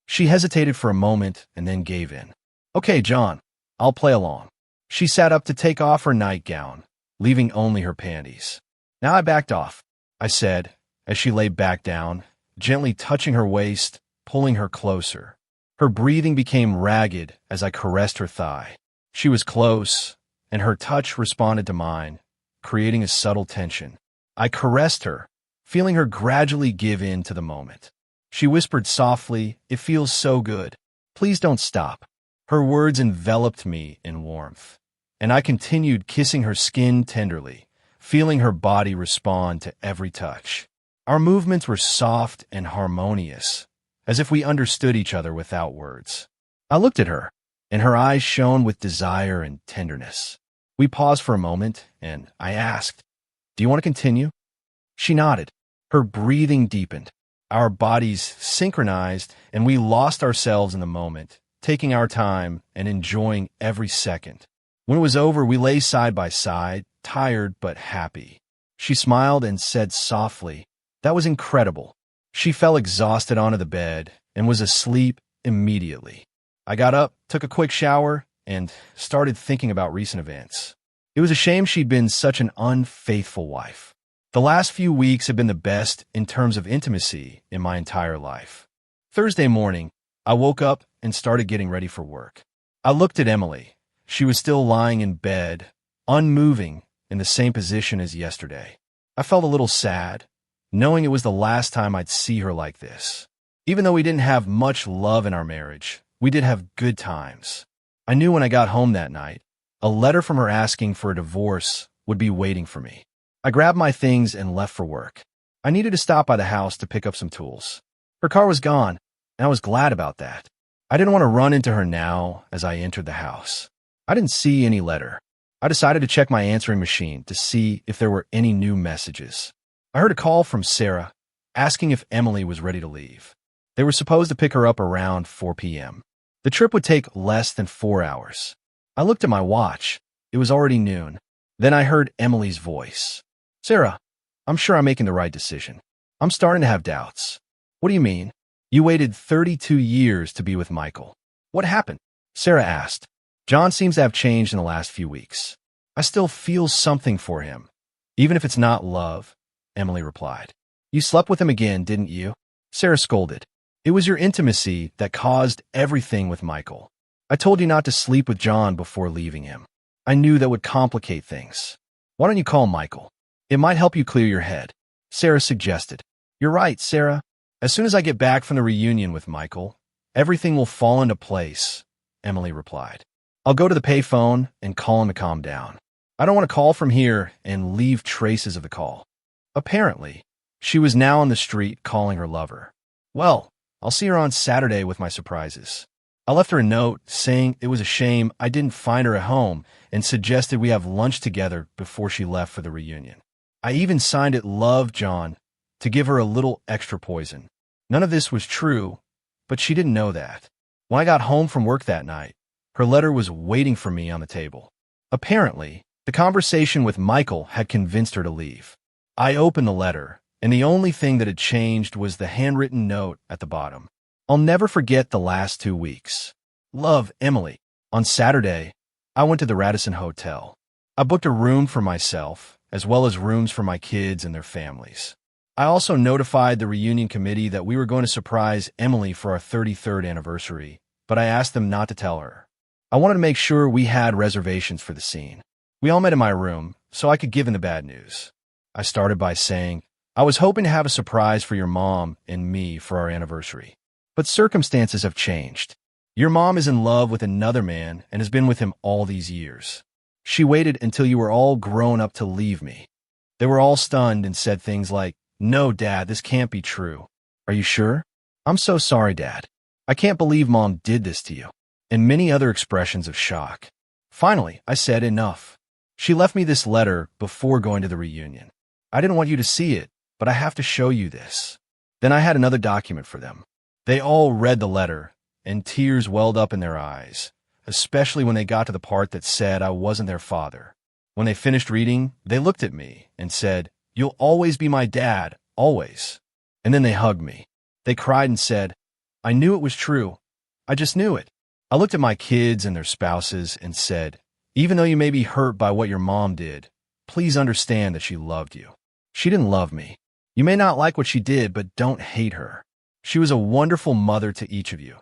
She hesitated for a moment and then gave in. "Okay, John, I'll play along." She sat up to take off her nightgown, leaving only her panties. "Now I backed off," I said, as she lay back down, gently touching her waist, pulling her closer. Her breathing became ragged as I caressed her thigh. She was close, and her touch responded to mine, creating a subtle tension. I caressed her, feeling her gradually give in to the moment. She whispered softly, "It feels so good. Please don't stop." Her words enveloped me in warmth, and I continued kissing her skin tenderly, feeling her body respond to every touch. Our movements were soft and harmonious, as if we understood each other without words. I looked at her, and her eyes shone with desire and tenderness. We paused for a moment, and I asked, "Do you want to continue?" She nodded. Her breathing deepened. Our bodies synchronized, and we lost ourselves in the moment, taking our time and enjoying every second. When it was over, we lay side by side, tired but happy. She smiled and said softly, "That was incredible." She fell exhausted onto the bed and was asleep immediately. I got up, took a quick shower, and started thinking about recent events. It was a shame she'd been such an unfaithful wife. The last few weeks had been the best in terms of intimacy in my entire life. Thursday morning, I woke up and started getting ready for work. I looked at Emily. She was still lying in bed, unmoving, in the same position as yesterday. I felt a little sad, knowing it was the last time I'd see her like this. Even though we didn't have much love in our marriage, we did have good times. I knew when I got home that night, a letter from her asking for a divorce would be waiting for me. I grabbed my things and left for work. I needed to stop by the house to pick up some tools. Her car was gone, and I was glad about that. I didn't want to run into her now as I entered the house. I didn't see any letter. I decided to check my answering machine to see if there were any new messages. I heard a call from Sarah asking if Emily was ready to leave. They were supposed to pick her up around 4 p.m. The trip would take less than 4 hours. I looked at my watch. It was already noon. Then I heard Emily's voice. "Sarah, I'm sure I'm making the right decision. I'm starting to have doubts." "What do you mean? You waited 32 years to be with Michael. What happened?" Sarah asked. "John seems to have changed in the last few weeks. I still feel something for him, even if it's not love," Emily replied. "You slept with him again, didn't you?" Sarah scolded. "It was your intimacy that caused everything with Michael. I told you not to sleep with John before leaving him. I knew that would complicate things. Why don't you call Michael? It might help you clear your head," Sarah suggested. "You're right, Sarah. As soon as I get back from the reunion with Michael, Everything will fall into place, Emily replied. I'll go to the payphone and call him to calm down. I don't want to call from here and leave traces of the call. Apparently, she was now on the street calling her lover. Well, I'll see her on Saturday with my surprises. I left her a note saying it was a shame I didn't find her at home and suggested we have lunch together before she left for the reunion. I even signed it Love, John, to give her a little extra poison. None of this was true, but she didn't know that. When I got home from work that night, her letter was waiting for me on the table. Apparently, the conversation with Michael had convinced her to leave. I opened the letter, and the only thing that had changed was the handwritten note at the bottom. I'll never forget the last 2 weeks. Love, Emily. On Saturday, I went to the Radisson Hotel. I booked a room for myself, as well as rooms for my kids and their families. I also notified the reunion committee that we were going to surprise Emily for our 33rd anniversary, but I asked them not to tell her. I wanted to make sure we had reservations for the scene. We all met in my room, so I could give in the bad news. I started by saying, I was hoping to have a surprise for your mom and me for our anniversary. But circumstances have changed. Your mom is in love with another man and has been with him all these years. She waited until you were all grown up to leave me. They were all stunned and said things like, No, Dad, this can't be true. Are you sure? I'm so sorry, Dad. I can't believe Mom did this to you. And many other expressions of shock. Finally, I said enough. She left me this letter before going to the reunion. I didn't want you to see it, but I have to show you this. Then I had another document for them. They all read the letter, and tears welled up in their eyes, especially when they got to the part that said I wasn't their father. When they finished reading, they looked at me and said, You'll always be my dad, always. And then they hugged me. They cried and said, I knew it was true. I just knew it. I looked at my kids and their spouses and said, Even though you may be hurt by what your mom did, please understand that she loved you. She didn't love me. You may not like what she did, but don't hate her. She was a wonderful mother to each of you.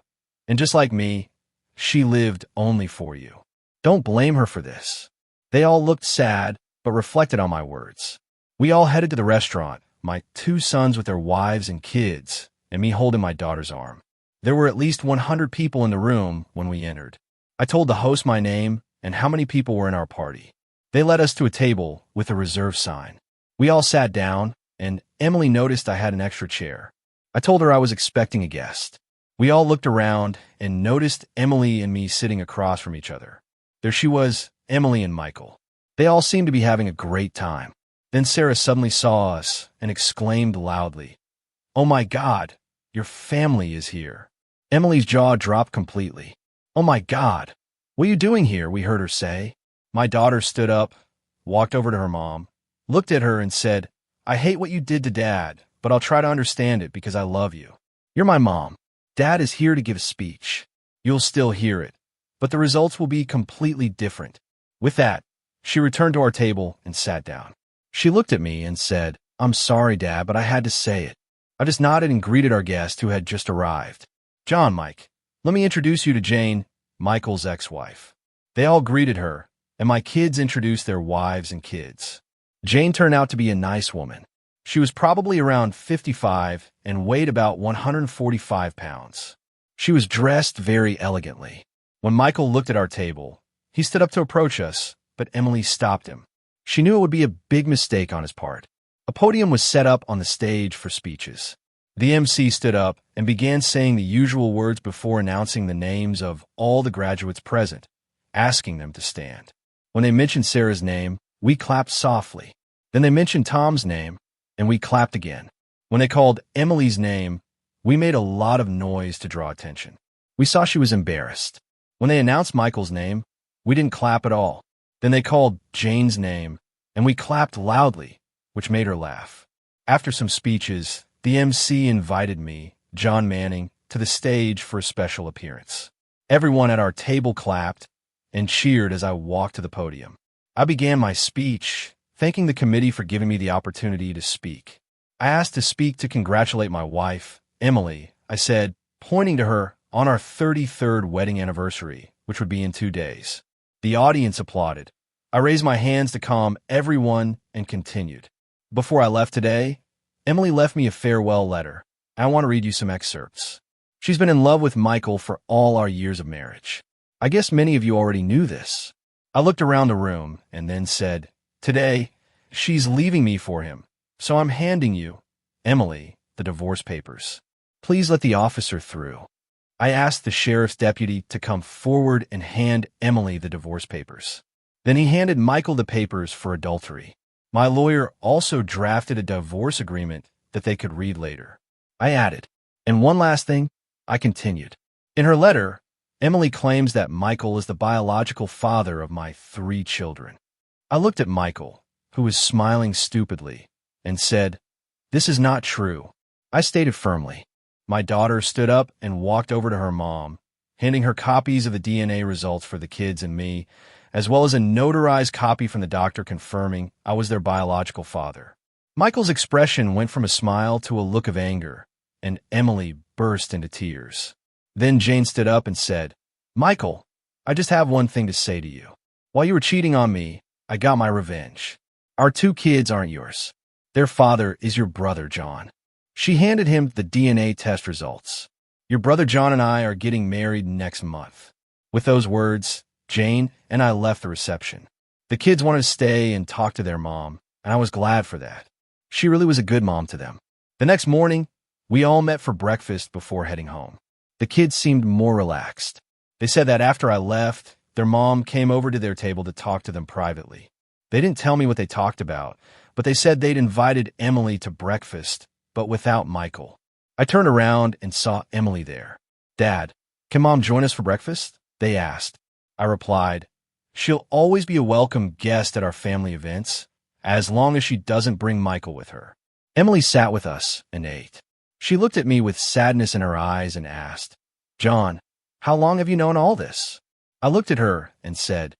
And just like me, she lived only for you. Don't blame her for this. They all looked sad, but reflected on my words. We all headed to the restaurant, my 2 sons with their wives and kids, and me holding my daughter's arm. There were at least 100 people in the room when we entered. I told the host my name and how many people were in our party. They led us to a table with a reserve sign. We all sat down, and Emily noticed I had an extra chair. I told her I was expecting a guest. We all looked around and noticed Emily and me sitting across from each other. There she was, Emily and Michael. They all seemed to be having a great time. Then Sarah suddenly saw us and exclaimed loudly, Oh my God, your family is here. Emily's jaw dropped completely. Oh my God, what are you doing here? We heard her say. My daughter stood up, walked over to her mom, looked at her and said, I hate what you did to Dad, but I'll try to understand it because I love you. You're my mom. Dad is here to give a speech. You'll still hear it, but the results will be completely different. With that, she returned to our table and sat down. She looked at me and said, I'm sorry, Dad, but I had to say it. I just nodded and greeted our guest who had just arrived. John, Mike, let me introduce you to Jane, Michael's ex-wife. They all greeted her, and my kids introduced their wives and kids. Jane turned out to be a nice woman. She was probably around 55 and weighed about 145 pounds. She was dressed very elegantly. When Michael looked at our table, he stood up to approach us, but Emily stopped him. She knew it would be a big mistake on his part. A podium was set up on the stage for speeches. The MC stood up and began saying the usual words before announcing the names of all the graduates present, asking them to stand. When they mentioned Sarah's name, we clapped softly. Then they mentioned Tom's name, and we clapped again. When they called Emily's name, we made a lot of noise to draw attention. We saw she was embarrassed. When they announced Michael's name, we didn't clap at all. Then they called Jane's name, and we clapped loudly, which made her laugh. After some speeches, the MC invited me, John Manning, to the stage for a special appearance. Everyone at our table clapped and cheered as I walked to the podium. I began my speech, thanking the committee for giving me the opportunity to speak. I asked to speak to congratulate my wife, Emily. I said, pointing to her, on our 33rd wedding anniversary, which would be in 2 days. The audience applauded. I raised my hands to calm everyone and continued. Before I left today, Emily left me a farewell letter. I want to read you some excerpts. She's been in love with Michael for all our years of marriage. I guess many of you already knew this. I looked around the room and then said, today, she's leaving me for him, so I'm handing you, Emily, the divorce papers. Please let the officer through. I asked the sheriff's deputy to come forward and hand Emily the divorce papers. Then he handed Michael the papers for adultery. My lawyer also drafted a divorce agreement that they could read later. I added, and one last thing, I continued. In her letter, Emily claims that Michael is the biological father of my 3 children. I looked at Michael, who was smiling stupidly, and said, this is not true. I stated firmly. My daughter stood up and walked over to her mom, handing her copies of the DNA results for the kids and me, as well as a notarized copy from the doctor confirming I was their biological father. Michael's expression went from a smile to a look of anger, and Emily burst into tears. Then Jane stood up and said, Michael, I just have one thing to say to you. While you were cheating on me, I got my revenge. Our 2 kids aren't yours. Their father is your brother, John. She handed him the DNA test results. Your brother John and I are getting married next month. With those words, Jane and I left the reception. The kids wanted to stay and talk to their mom, and I was glad for that. She really was a good mom to them. The next morning, we all met for breakfast before heading home. The kids seemed more relaxed. They said that after I left, their mom came over to their table to talk to them privately. They didn't tell me what they talked about, but they said they'd invited Emily to breakfast, but without Michael. I turned around and saw Emily there. Dad, can Mom join us for breakfast? They asked. I replied, she'll always be a welcome guest at our family events, as long as she doesn't bring Michael with her. Emily sat with us and ate. She looked at me with sadness in her eyes and asked, John, how long have you known all this? I looked at her and said,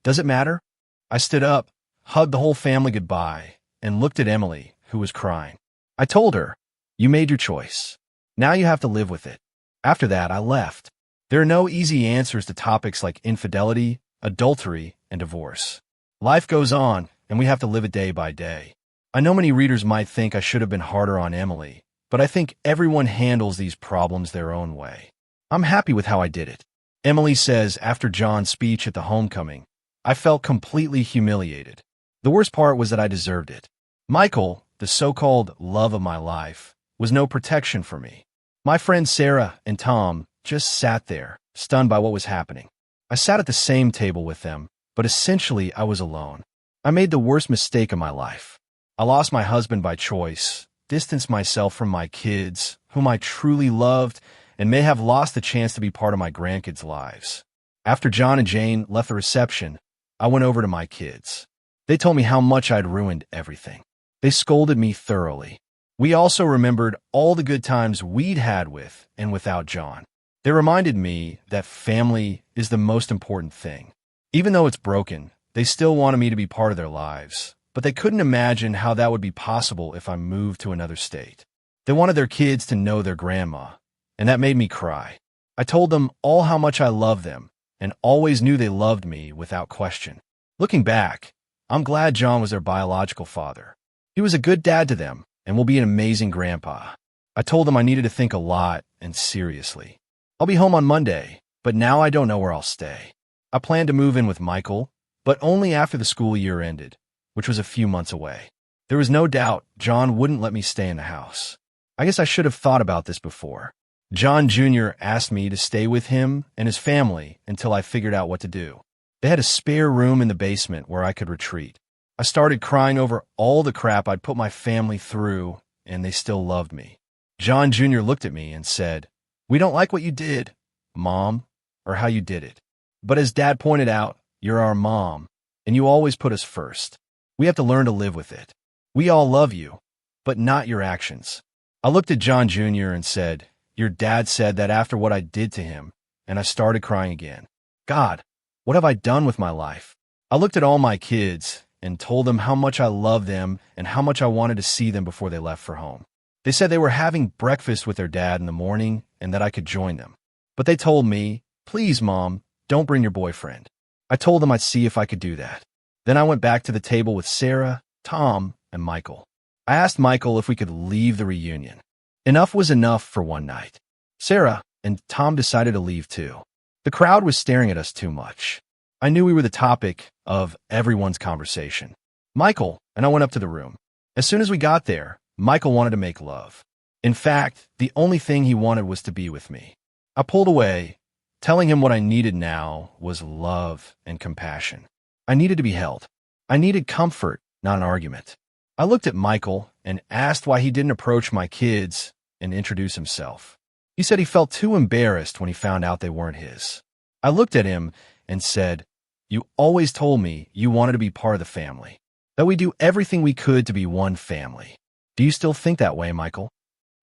does it matter? I stood up, hugged the whole family goodbye, and looked at Emily, who was crying. I told her, you made your choice. Now you have to live with it. After that, I left. There are no easy answers to topics like infidelity, adultery, and divorce. Life goes on, and we have to live it day by day. I know many readers might think I should have been harder on Emily, but I think everyone handles these problems their own way. I'm happy with how I did it. Emily says after John's speech at the homecoming, I felt completely humiliated. The worst part was that I deserved it. Michael, the so-called love of my life, was no protection for me. My friends Sarah and Tom just sat there, stunned by what was happening. I sat at the same table with them, but essentially I was alone. I made the worst mistake of my life. I lost my husband by choice, distanced myself from my kids, whom I truly loved, and may have lost the chance to be part of my grandkids' lives. After John and Jane left the reception, I went over to my kids. They told me how much I'd ruined everything. They scolded me thoroughly. We also remembered all the good times we'd had with and without John. They reminded me that family is the most important thing. Even though it's broken, they still wanted me to be part of their lives, but they couldn't imagine how that would be possible if I moved to another state. They wanted their kids to know their grandma, and that made me cry. I told them all how much I loved them and always knew they loved me without question. Looking back, I'm glad John was their biological father. He was a good dad to them and will be an amazing grandpa. I told them I needed to think a lot and seriously. I'll be home on Monday, but now I don't know where I'll stay. I plan to move in with Michael, but only after the school year ended, which was a few months away. There was no doubt John wouldn't let me stay in the house. I guess I should have thought about this before. John Jr. asked me to stay with him and his family until I figured out what to do. They had a spare room in the basement where I could retreat. I started crying over all the crap I'd put my family through, and they still loved me. John Jr. looked at me and said, "We don't like what you did, Mom, or how you did it. But as Dad pointed out, you're our mom, and you always put us first. We have to learn to live with it. We all love you, but not your actions." I looked at John Jr. and said, "Your dad said that after what I did to him," and I started crying again. God, what have I done with my life? I looked at all my kids and told them how much I loved them and how much I wanted to see them before they left for home. They said they were having breakfast with their dad in the morning and that I could join them. But they told me, "Please, Mom, don't bring your boyfriend." I told them I'd see if I could do that. Then I went back to the table with Sarah, Tom, and Michael. I asked Michael if we could leave the reunion. Enough was enough for one night. Sarah and Tom decided to leave too. The crowd was staring at us too much. I knew we were the topic of everyone's conversation. Michael and I went up to the room. As soon as we got there, Michael wanted to make love. In fact, the only thing he wanted was to be with me. I pulled away, telling him what I needed now was love and compassion. I needed to be held. I needed comfort, not an argument. I looked at Michael and asked why he didn't approach my kids and introduce himself. He said he felt too embarrassed when he found out they weren't his. I looked at him and said, "You always told me you wanted to be part of the family, that we do everything we could to be one family. Do you still think that way, Michael?"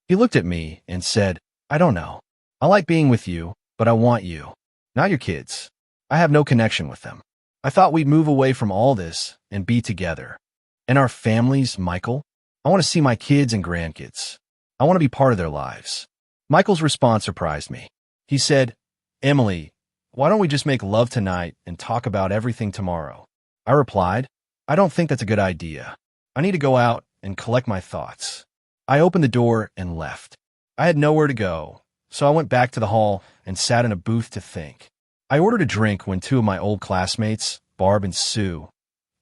He looked at me and said, "I don't know. I like being with you, but I want you, not your kids. I have no connection with them. I thought we'd move away from all this and be together. And our families, Michael? I want to see my kids and grandkids. I want to be part of their lives." Michael's response surprised me. He said, "Emily, why don't we just make love tonight and talk about everything tomorrow?" I replied, "I don't think that's a good idea. I need to go out and collect my thoughts." I opened the door and left. I had nowhere to go, so I went back to the hall and sat in a booth to think. I ordered a drink when two of my old classmates, Barb and Sue,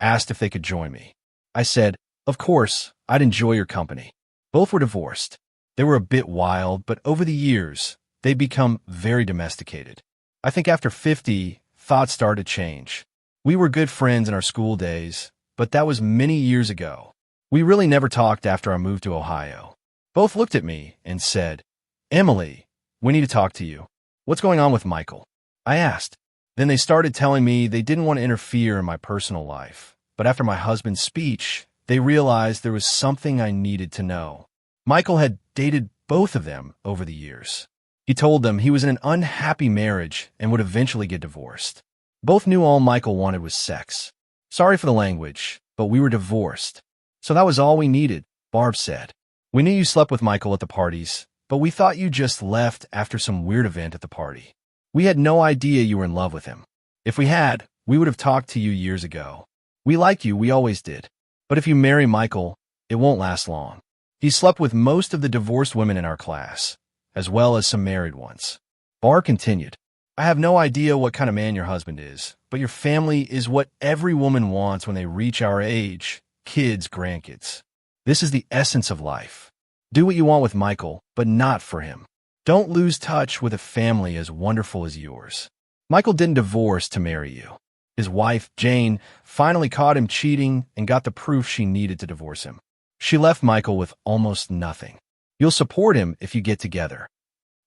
asked if they could join me. I said, "Of course, I'd enjoy your company." Both were divorced. They were a bit wild, but over the years, they'd become very domesticated. I think after 50, thoughts started to change. We were good friends in our school days, but that was many years ago. We really never talked after I moved to Ohio. Both looked at me and said, "Emily, we need to talk to you. What's going on with Michael?" I asked. Then they started telling me they didn't want to interfere in my personal life, but after my husband's speech, they realized there was something I needed to know. Michael had dated both of them over the years. He told them he was in an unhappy marriage and would eventually get divorced. Both knew all Michael wanted was sex. Sorry for the language, but we were divorced. So that was all we needed, Barb said. "We knew you slept with Michael at the parties, but we thought you just left after some weird event at the party. We had no idea you were in love with him. If we had, we would have talked to you years ago. We like you, we always did. But if you marry Michael, it won't last long. He slept with most of the divorced women in our class, as well as some married ones." Barb continued, "I have no idea what kind of man your husband is, but your family is what every woman wants when they reach our age, kids, grandkids. This is the essence of life. Do what you want with Michael, but not for him. Don't lose touch with a family as wonderful as yours. Michael didn't divorce to marry you. His wife, Jane, finally caught him cheating and got the proof she needed to divorce him. She left Michael with almost nothing. You'll support him if you get together."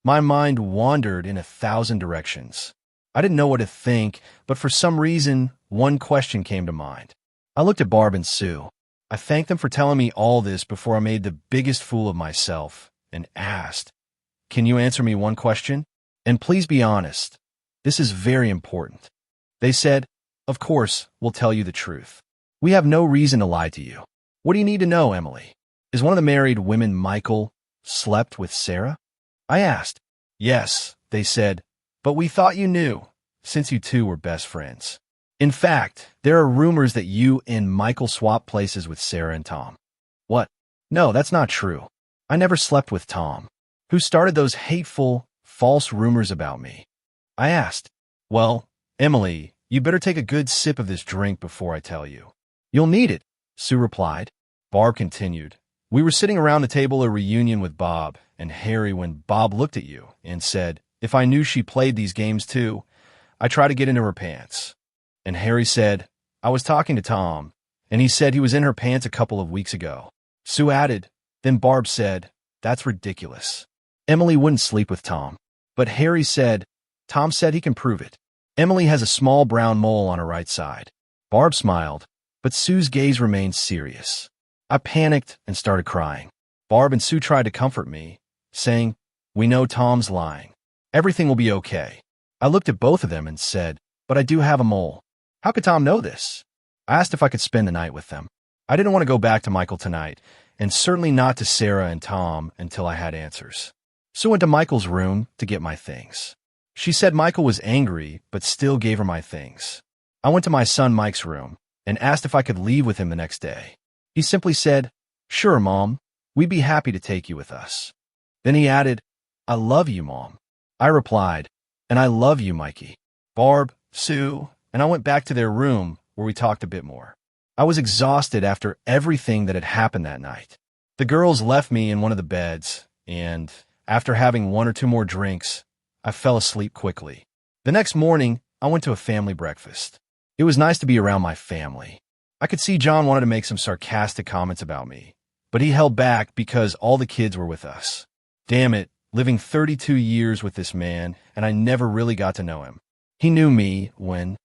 My mind wandered in 1,000 directions. I didn't know what to think, but for some reason, one question came to mind. I looked at Barb and Sue. I thanked them for telling me all this before I made the biggest fool of myself and asked, "Can you answer me one question? And please be honest. This is very important." They said, "Of course, we'll tell you the truth. We have no reason to lie to you. What do you need to know, Emily? Is one of the married women Michael slept with Sarah?" I asked. "Yes," they said, "but we thought you knew, since you two were best friends. In fact, there are rumors that you and Michael swapped places with Sarah and Tom." "What? No, that's not true. I never slept with Tom. Who started those hateful, false rumors about me?" I asked. "Well, Emily, you better take a good sip of this drink before I tell you." "You'll need it," Sue replied. Barb continued. "We were sitting around the table at a reunion with Bob and Harry when Bob looked at you and said, if I knew she played these games too, I tried to get into her pants. And Harry said, I was talking to Tom, and he said he was in her pants a couple of weeks ago." Sue added, "Then Barb said, that's ridiculous. Emily wouldn't sleep with Tom. But Harry said, Tom said he can prove it. Emily has a small brown mole on her right side." Barb smiled, but Sue's gaze remained serious. I panicked and started crying. Barb and Sue tried to comfort me, saying, "We know Tom's lying. Everything will be okay." I looked at both of them and said, "But I do have a mole. How could Tom know this?" I asked if I could spend the night with them. I didn't want to go back to Michael tonight, and certainly not to Sarah and Tom until I had answers. Sue went to Michael's room to get my things. She said Michael was angry, but still gave her my things. I went to my son Mike's room and asked if I could leave with him the next day. He simply said, "Sure, Mom, we'd be happy to take you with us." Then he added, "I love you, Mom." I replied, "And I love you, Mikey." Barb, Sue, and I went back to their room where we talked a bit more. I was exhausted after everything that had happened that night. The girls left me in one of the beds, and after having one or two more drinks, I fell asleep quickly. The next morning, I went to a family breakfast. It was nice to be around my family. I could see John wanted to make some sarcastic comments about me, but he held back because all the kids were with us. Damn it, living 32 years with this man, and I never really got to know him. He knew me when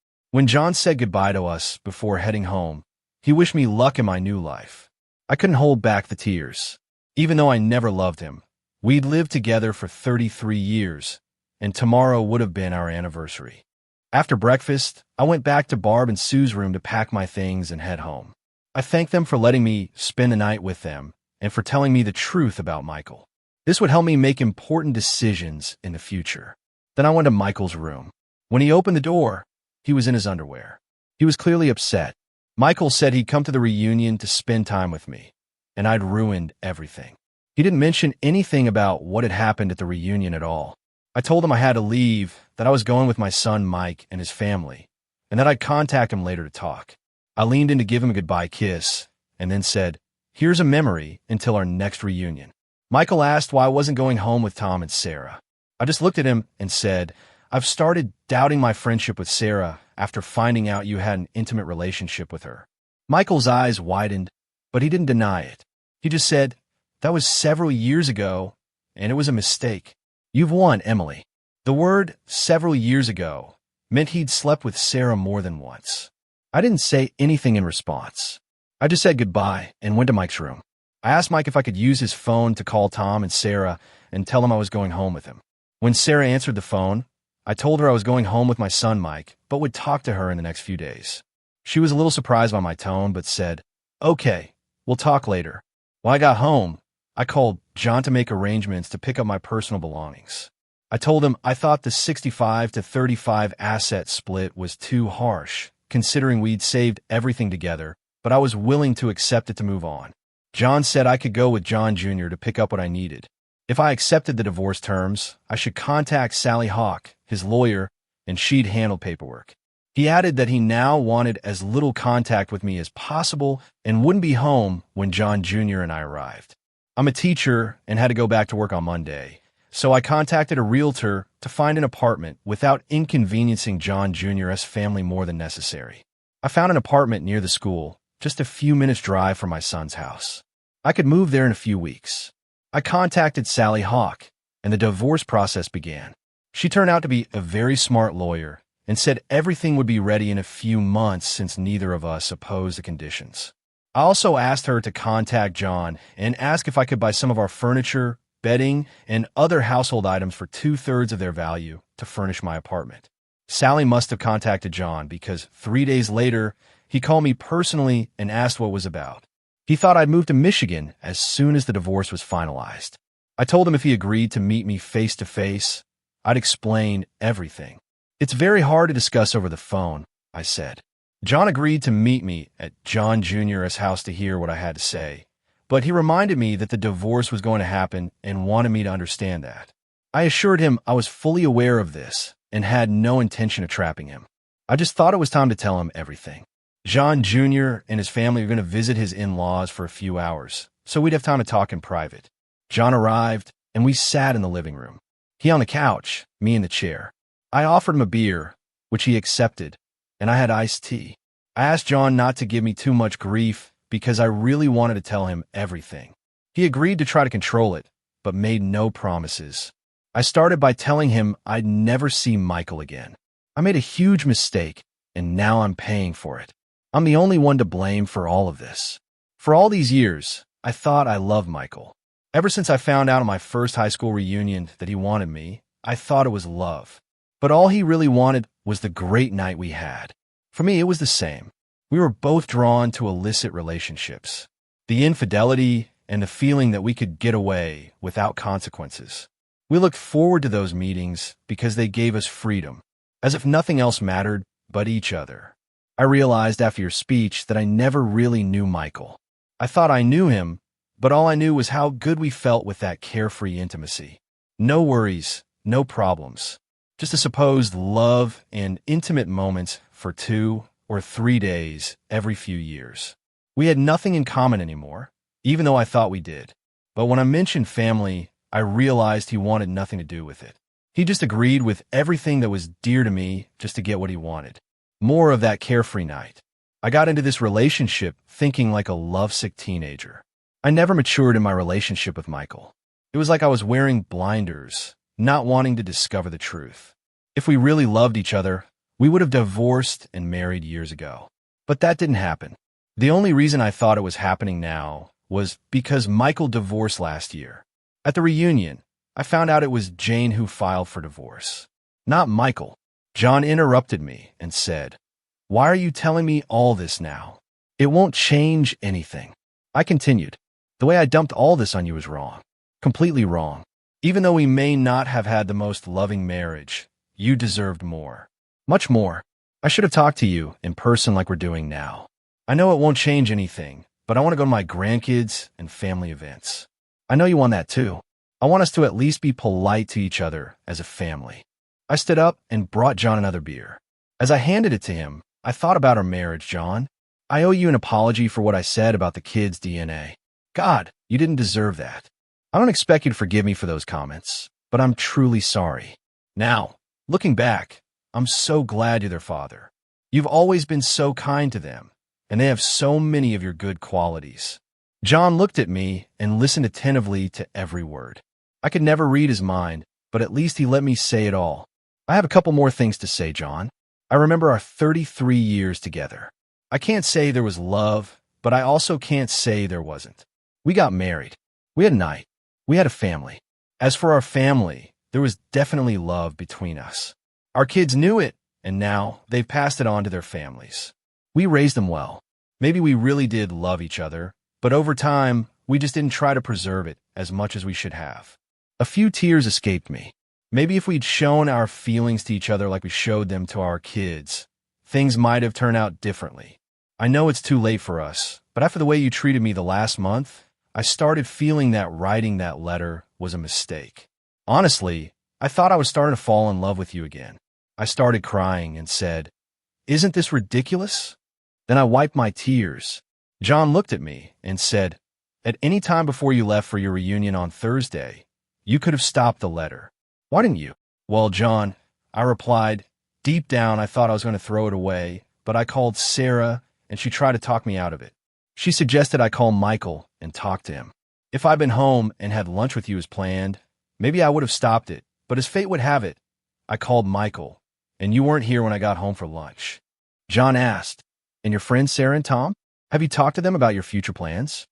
John said goodbye to us before heading home. He wished me luck in my new life. I couldn't hold back the tears. Even though I never loved him, we'd lived together for 33 years, and tomorrow would have been our anniversary. After breakfast, I went back to Barb and Sue's room to pack my things and head home. I thanked them for letting me spend the night with them and for telling me the truth about Michael. This would help me make important decisions in the future. Then I went to Michael's room. When he opened the door, he was in his underwear. He was clearly upset. Michael said he'd come to the reunion to spend time with me, and I'd ruined everything. He didn't mention anything about what had happened at the reunion at all. I told him I had to leave, that I was going with my son Mike and his family, and that I'd contact him later to talk. I leaned in to give him a goodbye kiss, and then said, "Here's a memory until our next reunion." Michael asked why I wasn't going home with Tom and Sarah. I just looked at him and said, "I've started doubting my friendship with Sarah after finding out you had an intimate relationship with her." Michael's eyes widened, but he didn't deny it. He just said, "That was several years ago, and it was a mistake. You've won, Emily." The word "several years ago" meant he'd slept with Sarah more than once. I didn't say anything in response. I just said goodbye and went to Mike's room. I asked Mike if I could use his phone to call Tom and Sarah and tell them I was going home with him. When Sarah answered the phone, I told her I was going home with my son Mike, but would talk to her in the next few days. She was a little surprised by my tone, but said, "Okay, we'll talk later." When I got home, I called John to make arrangements to pick up my personal belongings. I told him I thought the 65 to 35 asset split was too harsh, considering we'd saved everything together, but I was willing to accept it to move on. John said I could go with John Jr. to pick up what I needed. If I accepted the divorce terms, I should contact Sally Hawk, his lawyer, and she'd handle paperwork. He added that he now wanted as little contact with me as possible and wouldn't be home when John Jr. and I arrived. I'm a teacher and had to go back to work on Monday, so I contacted a realtor to find an apartment without inconveniencing John Jr.'s family more than necessary. I found an apartment near the school, just a few minutes' drive from my son's house. I could move there in a few weeks. I contacted Sally Hawk, and the divorce process began. She turned out to be a very smart lawyer and said everything would be ready in a few months since neither of us opposed the conditions. I also asked her to contact John and ask if I could buy some of our furniture, bedding, and other household items for 2/3 of their value to furnish my apartment. Sally must have contacted John because 3 days later, he called me personally and asked what it was about. He thought I'd moved to Michigan as soon as the divorce was finalized. I told him if he agreed to meet me face to face, I'd explain everything. "It's very hard to discuss over the phone," I said. John agreed to meet me at John Jr.'s house to hear what I had to say, but he reminded me that the divorce was going to happen and wanted me to understand that. I assured him I was fully aware of this and had no intention of trapping him. I just thought it was time to tell him everything. John Jr. and his family were going to visit his in-laws for a few hours, so we'd have time to talk in private. John arrived, and we sat in the living room. He on the couch, me in the chair. I offered him a beer, which he accepted, and I had iced tea. I asked John not to give me too much grief because I really wanted to tell him everything. He agreed to try to control it, but made no promises. I started by telling him I'd never see Michael again. I made a huge mistake, and now I'm paying for it. I'm the only one to blame for all of this. For all these years, I thought I loved Michael. Ever since I found out on my first high school reunion that he wanted me, I thought it was love. But all he really wanted was the great night we had. For me, it was the same. We were both drawn to illicit relationships. The infidelity and the feeling that we could get away without consequences. We looked forward to those meetings because they gave us freedom, as if nothing else mattered but each other. I realized after your speech that I never really knew Michael. I thought I knew him, but all I knew was how good we felt with that carefree intimacy. No worries, no problems. Just a supposed love and intimate moments for 2 or 3 days every few years. We had nothing in common anymore, even though I thought we did. But when I mentioned family, I realized he wanted nothing to do with it. He just agreed with everything that was dear to me just to get what he wanted. More of that carefree night. I got into this relationship thinking like a lovesick teenager. I never matured in my relationship with Michael. It was like I was wearing blinders, not wanting to discover the truth. If we really loved each other, we would have divorced and married years ago. But that didn't happen. The only reason I thought it was happening now was because Michael divorced last year. At the reunion, I found out it was Jane who filed for divorce, not Michael. John interrupted me and said, "Why are you telling me all this now? It won't change anything." I continued, "The way I dumped all this on you was wrong. Completely wrong. Even though we may not have had the most loving marriage, you deserved more. Much more. I should have talked to you in person like we're doing now. I know it won't change anything, but I want to go to my grandkids and family events. I know you want that too. I want us to at least be polite to each other as a family." I stood up and brought John another beer. As I handed it to him, I thought about our marriage, John. I owe you an apology for what I said about the kids' DNA. God, you didn't deserve that. I don't expect you to forgive me for those comments, but I'm truly sorry. Now, looking back, I'm so glad you're their father. You've always been so kind to them, and they have so many of your good qualities. John looked at me and listened attentively to every word. I could never read his mind, but at least he let me say it all. I have a couple more things to say, John. I remember our 33 years together. I can't say there was love, but I also can't say there wasn't. We got married. We had a night. We had a family. As for our family, there was definitely love between us. Our kids knew it, and now they've passed it on to their families. We raised them well. Maybe we really did love each other, but over time, we just didn't try to preserve it as much as we should have. A few tears escaped me. Maybe if we'd shown our feelings to each other like we showed them to our kids, things might have turned out differently. I know it's too late for us, but after the way you treated me the last month, I started feeling that writing that letter was a mistake. Honestly, I thought I was starting to fall in love with you again. I started crying and said, "Isn't this ridiculous?" Then I wiped my tears. John looked at me and said, "At any time before you left for your reunion on Thursday, you could have stopped the letter. Why didn't you?" "Well, John," I replied, deep down I thought I was going to throw it away, but I called Sarah and she tried to talk me out of it. She suggested I call Michael and talk to him. If I'd been home and had lunch with you as planned, maybe I would have stopped it, but as fate would have it, I called Michael, and you weren't here when I got home for lunch. John asked, "And your friends Sarah and Tom? Have you talked to them about your future plans?"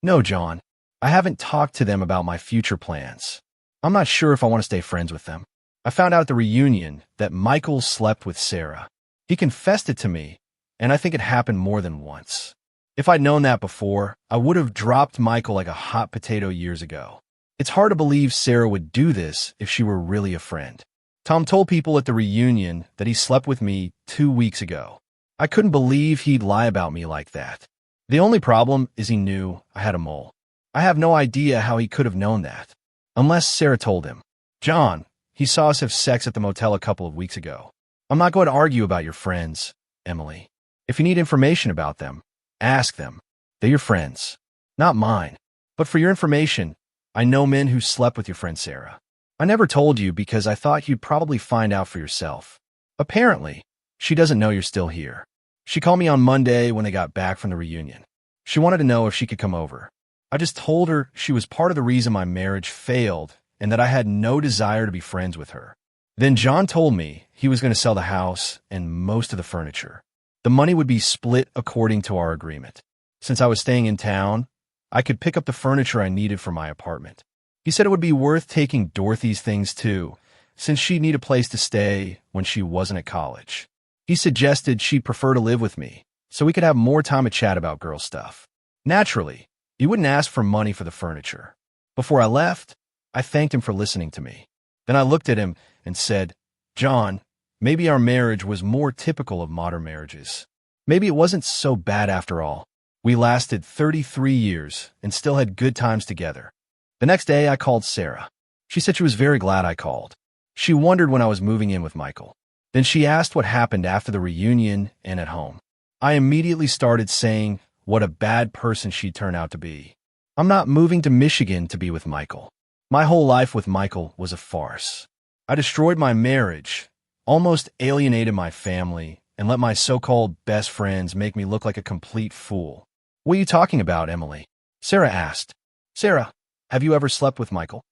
"No, John. I haven't talked to them about my future plans. I'm not sure if I want to stay friends with them. I found out at the reunion that Michael slept with Sarah. He confessed it to me, and I think it happened more than once. If I'd known that before, I would have dropped Michael like a hot potato years ago. It's hard to believe Sarah would do this if she were really a friend. Tom told people at the reunion that he slept with me 2 weeks ago. I couldn't believe he'd lie about me like that. The only problem is he knew I had a mole. I have no idea how he could have known that. Unless Sarah told him. John, he saw us have sex at the motel a couple of weeks ago. I'm not going to argue about your friends, Emily. If you need information about them, ask them. They're your friends, not mine. But for your information, I know men who slept with your friend Sarah. I never told you because I thought you'd probably find out for yourself. Apparently, she doesn't know you're still here. She called me on Monday when they got back from the reunion. She wanted to know if she could come over. I just told her she was part of the reason my marriage failed and that I had no desire to be friends with her. Then John told me he was going to sell the house and most of the furniture. The money would be split according to our agreement. Since I was staying in town, I could pick up the furniture I needed for my apartment. He said it would be worth taking Dorothy's things too, since she'd need a place to stay when she wasn't at college. He suggested she'd prefer to live with me, so we could have more time to chat about girl stuff. Naturally, he wouldn't ask for money for the furniture. Before I left, I thanked him for listening to me. Then I looked at him and said, "John, maybe our marriage was more typical of modern marriages. Maybe it wasn't so bad after all. We lasted 33 years and still had good times together." The next day, I called Sarah. She said she was very glad I called. She wondered when I was moving in with Michael. Then she asked what happened after the reunion and at home. I immediately started saying what a bad person she'd turned out to be. I'm not moving to Michigan to be with Michael. My whole life with Michael was a farce. I destroyed my marriage, almost alienated my family, and let my so-called best friends make me look like a complete fool. What are you talking about, Emily? Sarah asked. Sarah, have you ever slept with Michael?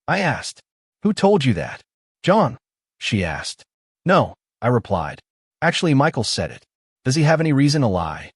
I asked. Who told you that? John, she asked. No, I replied. Actually, Michael said it. Does he have any reason to lie?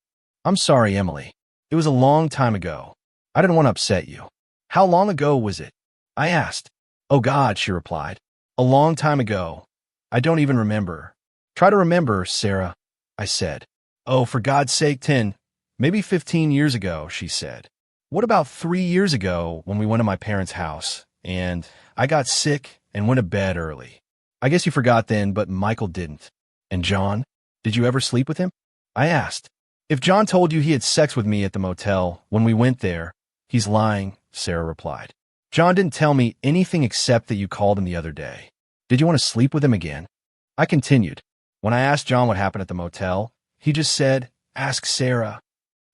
I'm sorry, Emily. It was a long time ago. I didn't want to upset you. How long ago was it? I asked. Oh God, she replied. A long time ago. I don't even remember. Try to remember, Sarah, I said. Oh, for God's sake, 10, maybe 15 years ago, she said. What about 3 years ago when we went to my parents' house and I got sick and went to bed early? I guess you forgot then, but Michael didn't. And John, did you ever sleep with him? I asked. If John told you he had sex with me at the motel when we went there, he's lying, Sarah replied. John didn't tell me anything except that you called him the other day. Did you want to sleep with him again? I continued. When I asked John what happened at the motel, he just said, ask Sarah.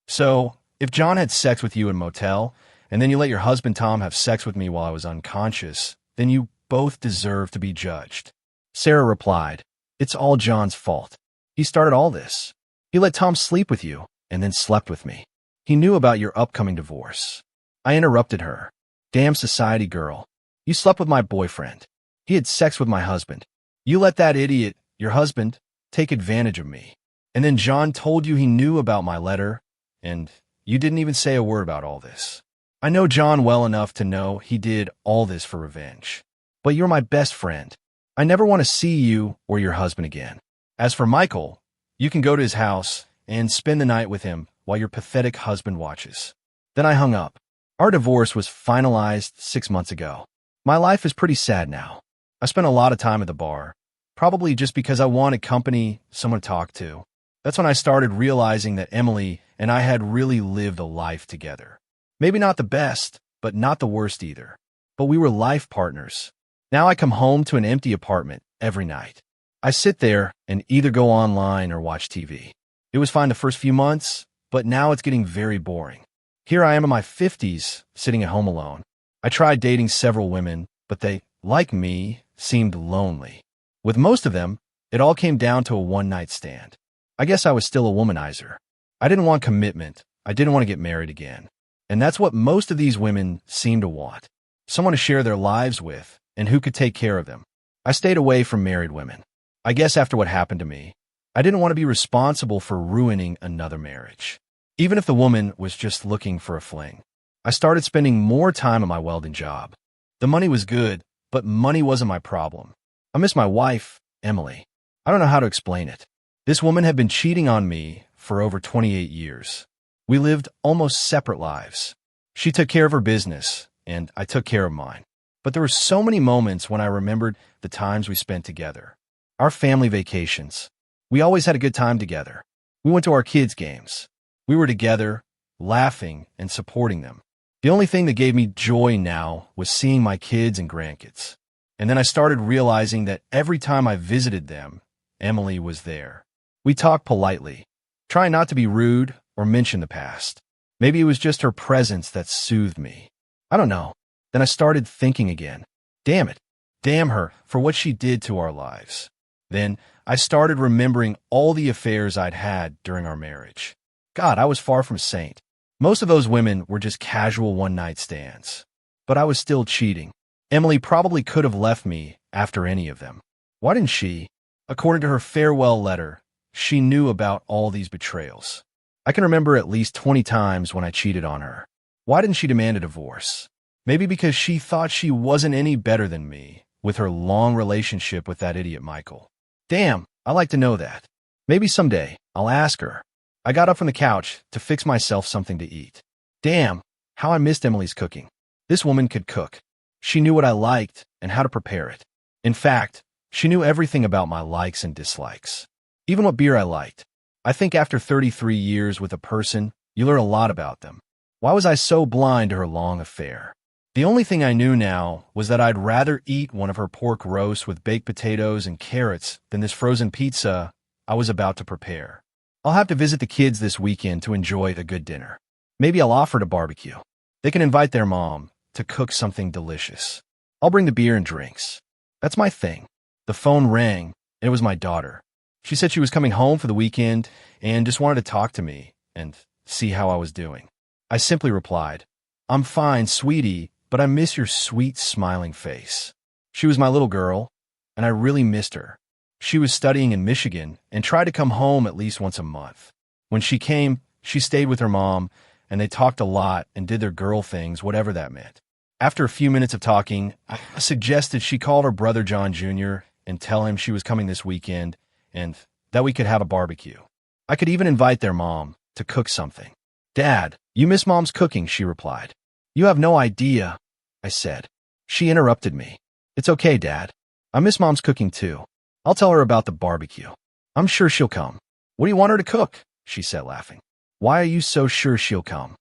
So, if John had sex with you in motel, and then you let your husband Tom have sex with me while I was unconscious, then you both deserve to be judged. Sarah replied, it's all John's fault. He started all this. He let Tom sleep with you, and then slept with me. He knew about your upcoming divorce. I interrupted her. Damn society girl. You slept with my boyfriend. He had sex with my husband. You let that idiot, your husband, take advantage of me. And then John told you he knew about my letter, and you didn't even say a word about all this. I know John well enough to know he did all this for revenge. But you're my best friend. I never want to see you or your husband again. As for Michael, you can go to his house and spend the night with him while your pathetic husband watches. Then I hung up. Our divorce was finalized 6 months ago. My life is pretty sad now. I spent a lot of time at the bar, probably just because I wanted company, someone to talk to. That's when I started realizing that Emily and I had really lived a life together. Maybe not the best, but not the worst either. But we were life partners. Now I come home to an empty apartment every night. I sit there and either go online or watch TV. It was fine the first few months, but now it's getting very boring. Here I am in my 50s, sitting at home alone. I tried dating several women, but they, like me, seemed lonely. With most of them, it all came down to a one-night stand. I guess I was still a womanizer. I didn't want commitment. I didn't want to get married again. And that's what most of these women seem to want. Someone to share their lives with, and who could take care of them. I stayed away from married women. I guess after what happened to me, I didn't want to be responsible for ruining another marriage. Even if the woman was just looking for a fling. I started spending more time at my welding job. The money was good, but money wasn't my problem. I miss my wife, Emily. I don't know how to explain it. This woman had been cheating on me for over 28 years. We lived almost separate lives. She took care of her business, and I took care of mine. But there were so many moments when I remembered the times we spent together. Our family vacations. We always had a good time together. We went to our kids' games. We were together, laughing and supporting them. The only thing that gave me joy now was seeing my kids and grandkids. And then I started realizing that every time I visited them, Emily was there. We talked politely, trying not to be rude or mention the past. Maybe it was just her presence that soothed me. I don't know. Then I started thinking again. Damn it. Damn her for what she did to our lives. Then I started remembering all the affairs I'd had during our marriage. God, I was far from a saint. Most of those women were just casual one-night stands. But I was still cheating. Emily probably could have left me after any of them. Why didn't she? According to her farewell letter, she knew about all these betrayals. I can remember at least 20 times when I cheated on her. Why didn't she demand a divorce? Maybe because she thought she wasn't any better than me with her long relationship with that idiot Michael. Damn, I like to know that. Maybe someday I'll ask her. I got up from the couch to fix myself something to eat. Damn, how I missed Emily's cooking. This woman could cook. She knew what I liked and how to prepare it. In fact, she knew everything about my likes and dislikes. Even what beer I liked. I think after 33 years with a person, you learn a lot about them. Why was I so blind to her long affair? The only thing I knew now was that I'd rather eat one of her pork roasts with baked potatoes and carrots than this frozen pizza I was about to prepare. I'll have to visit the kids this weekend to enjoy a good dinner. Maybe I'll offer to barbecue. They can invite their mom to cook something delicious. I'll bring the beer and drinks. That's my thing. The phone rang, and it was my daughter. She said she was coming home for the weekend and just wanted to talk to me and see how I was doing. I simply replied, "I'm fine, sweetie, but I miss your sweet, smiling face." She was my little girl, and I really missed her. She was studying in Michigan and tried to come home at least once a month. When she came, she stayed with her mom, and they talked a lot and did their girl things, whatever that meant. After a few minutes of talking, I suggested she call her brother John Jr. and tell him she was coming this weekend and that we could have a barbecue. I could even invite their mom to cook something. "Dad, you miss Mom's cooking," she replied. "You have no idea," I said. She interrupted me. "It's okay, Dad. I miss Mom's cooking too. I'll tell her about the barbecue. I'm sure she'll come." "What do you want her to cook?" she said, laughing. "Why are you so sure she'll come?"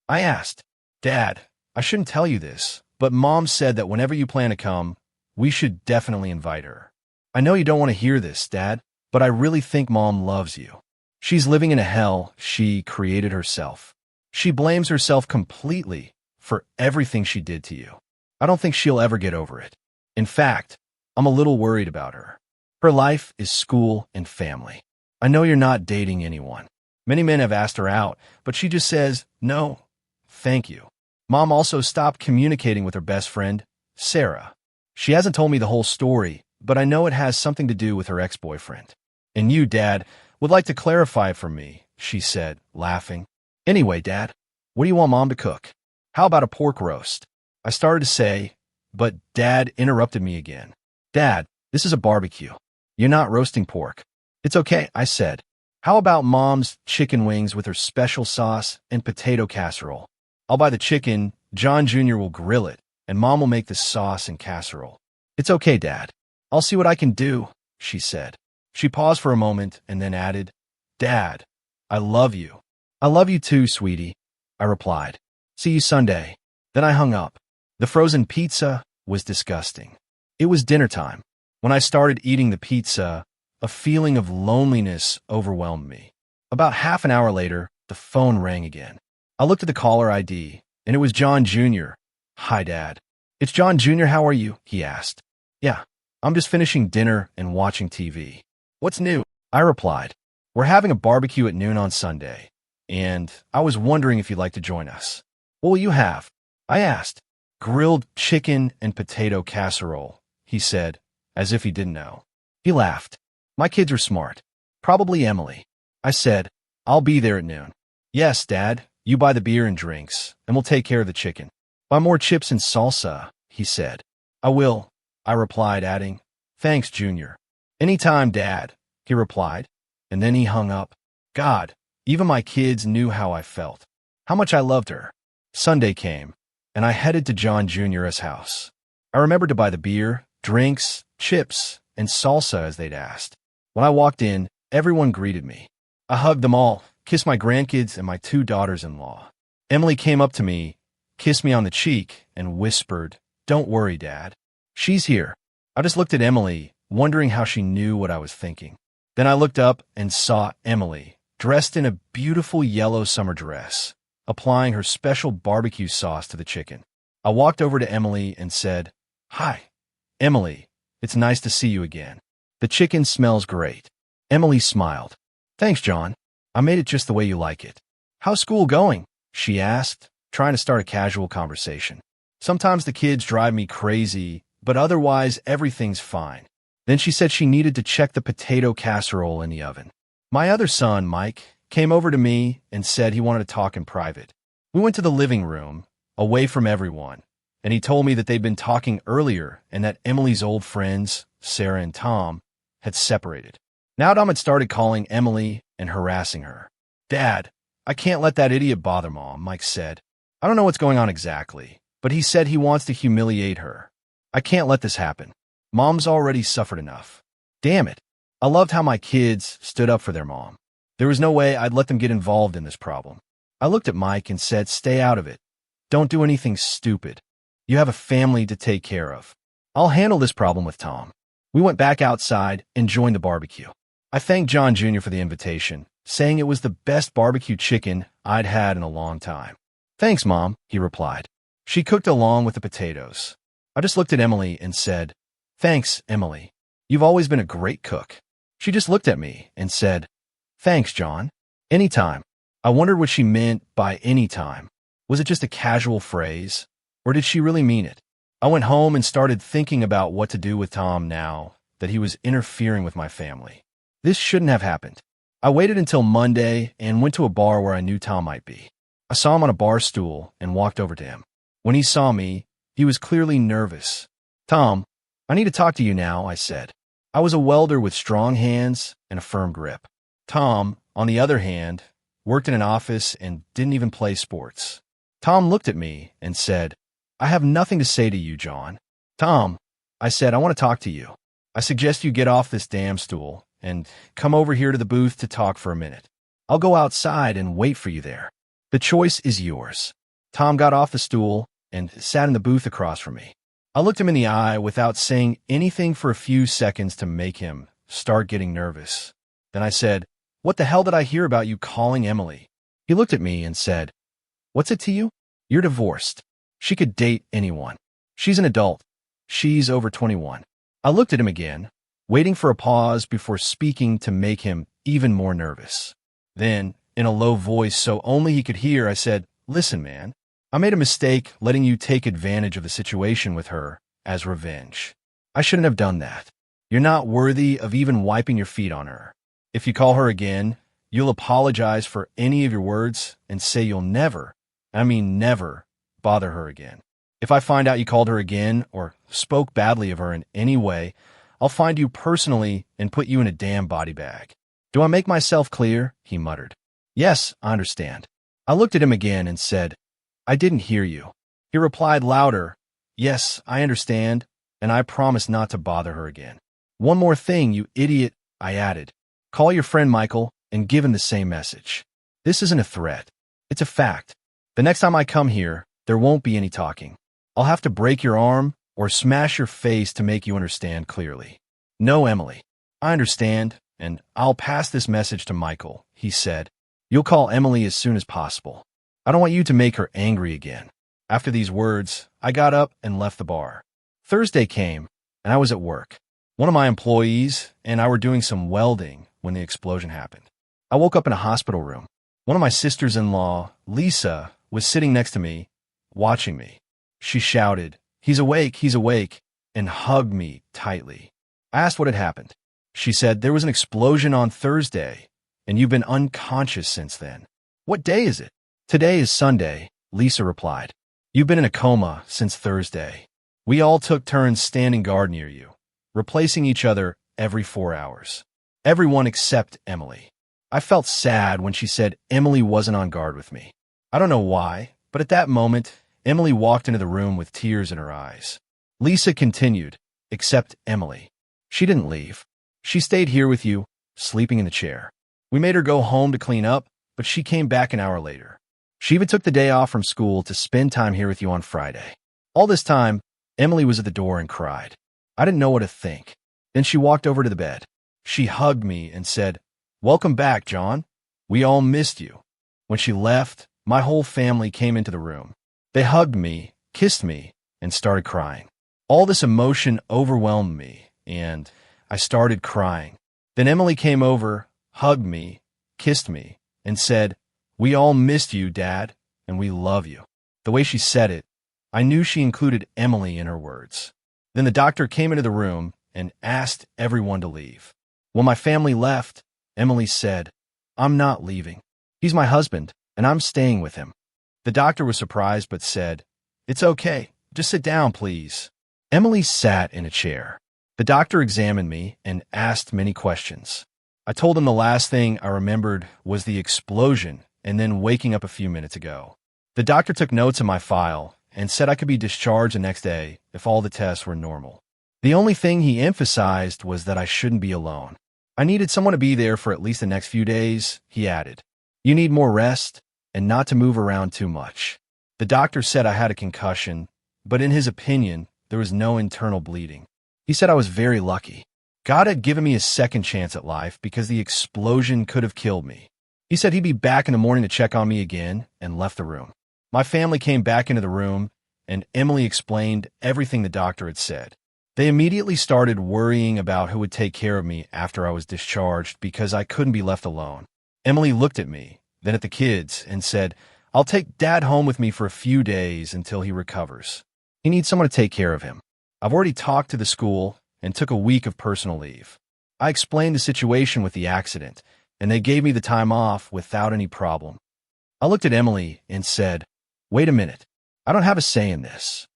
I asked. "Dad, I shouldn't tell you this, but Mom said that whenever you plan to come, we should definitely invite her. I know you don't want to hear this, Dad, but I really think Mom loves you. She's living in a hell she created herself. She blames herself completely for everything she did to you. I don't think she'll ever get over it. In fact, I'm a little worried about her. Her life is school and family. I know you're not dating anyone. Many men have asked her out, but she just says, no, thank you. Mom also stopped communicating with her best friend, Sarah. She hasn't told me the whole story, but I know it has something to do with her ex-boyfriend. And you, Dad, would like to clarify it for me," she said, laughing. "Anyway, Dad, what do you want Mom to cook? How about a pork roast?" I started to say, but Dad interrupted me again. "Dad, this is a barbecue. You're not roasting pork." "It's okay," I said. "How about Mom's chicken wings with her special sauce and potato casserole? I'll buy the chicken, John Jr. will grill it, and Mom will make the sauce and casserole." "It's okay, Dad. I'll see what I can do," she said. She paused for a moment and then added, "Dad, I love you." "I love you too, sweetie," I replied. "See you Sunday." Then I hung up. The frozen pizza was disgusting. It was dinner time. When I started eating the pizza, a feeling of loneliness overwhelmed me. About half an hour later, the phone rang again. I looked at the caller ID, and it was John Jr. "Hi, Dad." "It's John Jr. How are you?" he asked. "Yeah, I'm just finishing dinner and watching TV." "What's new?" I replied. "We're having a barbecue at noon on Sunday, and I was wondering if you'd like to join us." "What will you have?" I asked. "Grilled chicken and potato casserole," he said, as if he didn't know. He laughed. "My kids are smart. Probably Emily." I said, "I'll be there at noon." "Yes, Dad, you buy the beer and drinks, and we'll take care of the chicken." "Buy more chips and salsa," he said. "I will," I replied, adding, "Thanks, Junior." "Anytime, Dad," he replied, and then he hung up. God, even my kids knew how I felt, how much I loved her. Sunday came, and I headed to John Jr.'s house. I remembered to buy the beer, drinks, chips, and salsa as they'd asked. When I walked in, everyone greeted me. I hugged them all, kissed my grandkids and my 2 daughters-in-law. Emily came up to me, kissed me on the cheek, and whispered, "Don't worry, Dad. She's here." I just looked at Emily, wondering how she knew what I was thinking. Then I looked up and saw Emily, dressed in a beautiful yellow summer dress, applying her special barbecue sauce to the chicken. I walked over to Emily and said, "Hi, Emily, it's nice to see you again. The chicken smells great." Emily smiled. "Thanks, John. I made it just the way you like it." "How's school going?" she asked, trying to start a casual conversation. "Sometimes the kids drive me crazy, but otherwise everything's fine." Then she said she needed to check the potato casserole in the oven. My other son, Mike, came over to me and said he wanted to talk in private. We went to the living room, away from everyone, and he told me that they'd been talking earlier and that Emily's old friends, Sarah and Tom, had separated. Now Tom had started calling Emily and harassing her. "Dad, I can't let that idiot bother Mom," Mike said. "I don't know what's going on exactly, but he said he wants to humiliate her. I can't let this happen. Mom's already suffered enough." Damn it. I loved how my kids stood up for their mom. There was no way I'd let them get involved in this problem. I looked at Mike and said, "Stay out of it. Don't do anything stupid." You have a family to take care of. I'll handle this problem with Tom. We went back outside and joined the barbecue. I thanked John Jr. for the invitation, saying it was the best barbecue chicken I'd had in a long time. Thanks, Mom, he replied. She cooked along with the potatoes. I just looked at Emily and said, Thanks, Emily. You've always been a great cook. She just looked at me and said, Thanks, John. Anytime. I wondered what she meant by anytime. Was it just a casual phrase, or did she really mean it? I went home and started thinking about what to do with Tom now that he was interfering with my family. This shouldn't have happened. I waited until Monday and went to a bar where I knew Tom might be. I saw him on a bar stool and walked over to him. When he saw me, he was clearly nervous. Tom, I need to talk to you now, I said. I was a welder with strong hands and a firm grip. Tom, on the other hand, worked in an office and didn't even play sports. Tom looked at me and said, I have nothing to say to you, John. Tom, I said, I want to talk to you. I suggest you get off this damn stool and come over here to the booth to talk for a minute. I'll go outside and wait for you there. The choice is yours. Tom got off the stool and sat in the booth across from me. I looked him in the eye without saying anything for a few seconds to make him start getting nervous. Then I said, What the hell did I hear about you calling Emily? He looked at me and said, What's it to you? You're divorced. She could date anyone. She's an adult. She's over 21. I looked at him again, waiting for a pause before speaking to make him even more nervous. Then, in a low voice so only he could hear, I said, Listen, man, I made a mistake letting you take advantage of the situation with her as revenge. I shouldn't have done that. You're not worthy of even wiping your feet on her. If you call her again, you'll apologize for any of your words and say you'll never, I mean never, bother her again. If I find out you called her again or spoke badly of her in any way, I'll find you personally and put you in a damn body bag. Do I make myself clear? He muttered. Yes, I understand. I looked at him again and said, I didn't hear you. He replied louder, Yes, I understand, and I promise not to bother her again. One more thing, you idiot, I added. Call your friend Michael and give him the same message. This isn't a threat. It's a fact. The next time I come here, there won't be any talking. I'll have to break your arm or smash your face to make you understand clearly. No, Emily. I understand, and I'll pass this message to Michael, he said. You'll call Emily as soon as possible. I don't want you to make her angry again. After these words, I got up and left the bar. Thursday came, and I was at work. One of my employees and I were doing some welding when the explosion happened. I woke up in a hospital room. One of my sisters-in-law, Lisa, was sitting next to me, watching me. She shouted, he's awake, and hugged me tightly. I asked what had happened. She said, there was an explosion on Thursday, and you've been unconscious since then. What day is it? Today is Sunday, Lisa replied. You've been in a coma since Thursday. We all took turns standing guard near you, replacing each other every 4 hours. Everyone except Emily. I felt sad when she said Emily wasn't on guard with me. I don't know why, but at that moment, Emily walked into the room with tears in her eyes. Lisa continued, except Emily. She didn't leave. She stayed here with you, sleeping in the chair. We made her go home to clean up, but she came back an hour later. She even took the day off from school to spend time here with you on Friday. All this time, Emily was at the door and cried. I didn't know what to think. Then she walked over to the bed. She hugged me and said, Welcome back, John. We all missed you. When she left, my whole family came into the room. They hugged me, kissed me, and started crying. All this emotion overwhelmed me, and I started crying. Then Emily came over, hugged me, kissed me, and said, We all missed you, Dad, and we love you. The way she said it, I knew she included Emily in her words. Then the doctor came into the room and asked everyone to leave. When my family left, Emily said, I'm not leaving. He's my husband, and I'm staying with him. The doctor was surprised but said, It's okay. Just sit down, please. Emily sat in a chair. The doctor examined me and asked many questions. I told him the last thing I remembered was the explosion and then waking up a few minutes ago. The doctor took notes in my file and said I could be discharged the next day if all the tests were normal. The only thing he emphasized was that I shouldn't be alone. I needed someone to be there for at least the next few days, he added. You need more rest and not to move around too much. The doctor said I had a concussion, but in his opinion, there was no internal bleeding. He said I was very lucky. God had given me a second chance at life because the explosion could have killed me. He said he'd be back in the morning to check on me again and left the room. My family came back into the room, and Emily explained everything the doctor had said. They immediately started worrying about who would take care of me after I was discharged because I couldn't be left alone. Emily looked at me, then at the kids, and said, "I'll take Dad home with me for a few days until he recovers. He needs someone to take care of him. I've already talked to the school and took a week of personal leave." I explained the situation with the accident, and they gave me the time off without any problem. I looked at Emily and said, "Wait a minute. I don't have a say in this."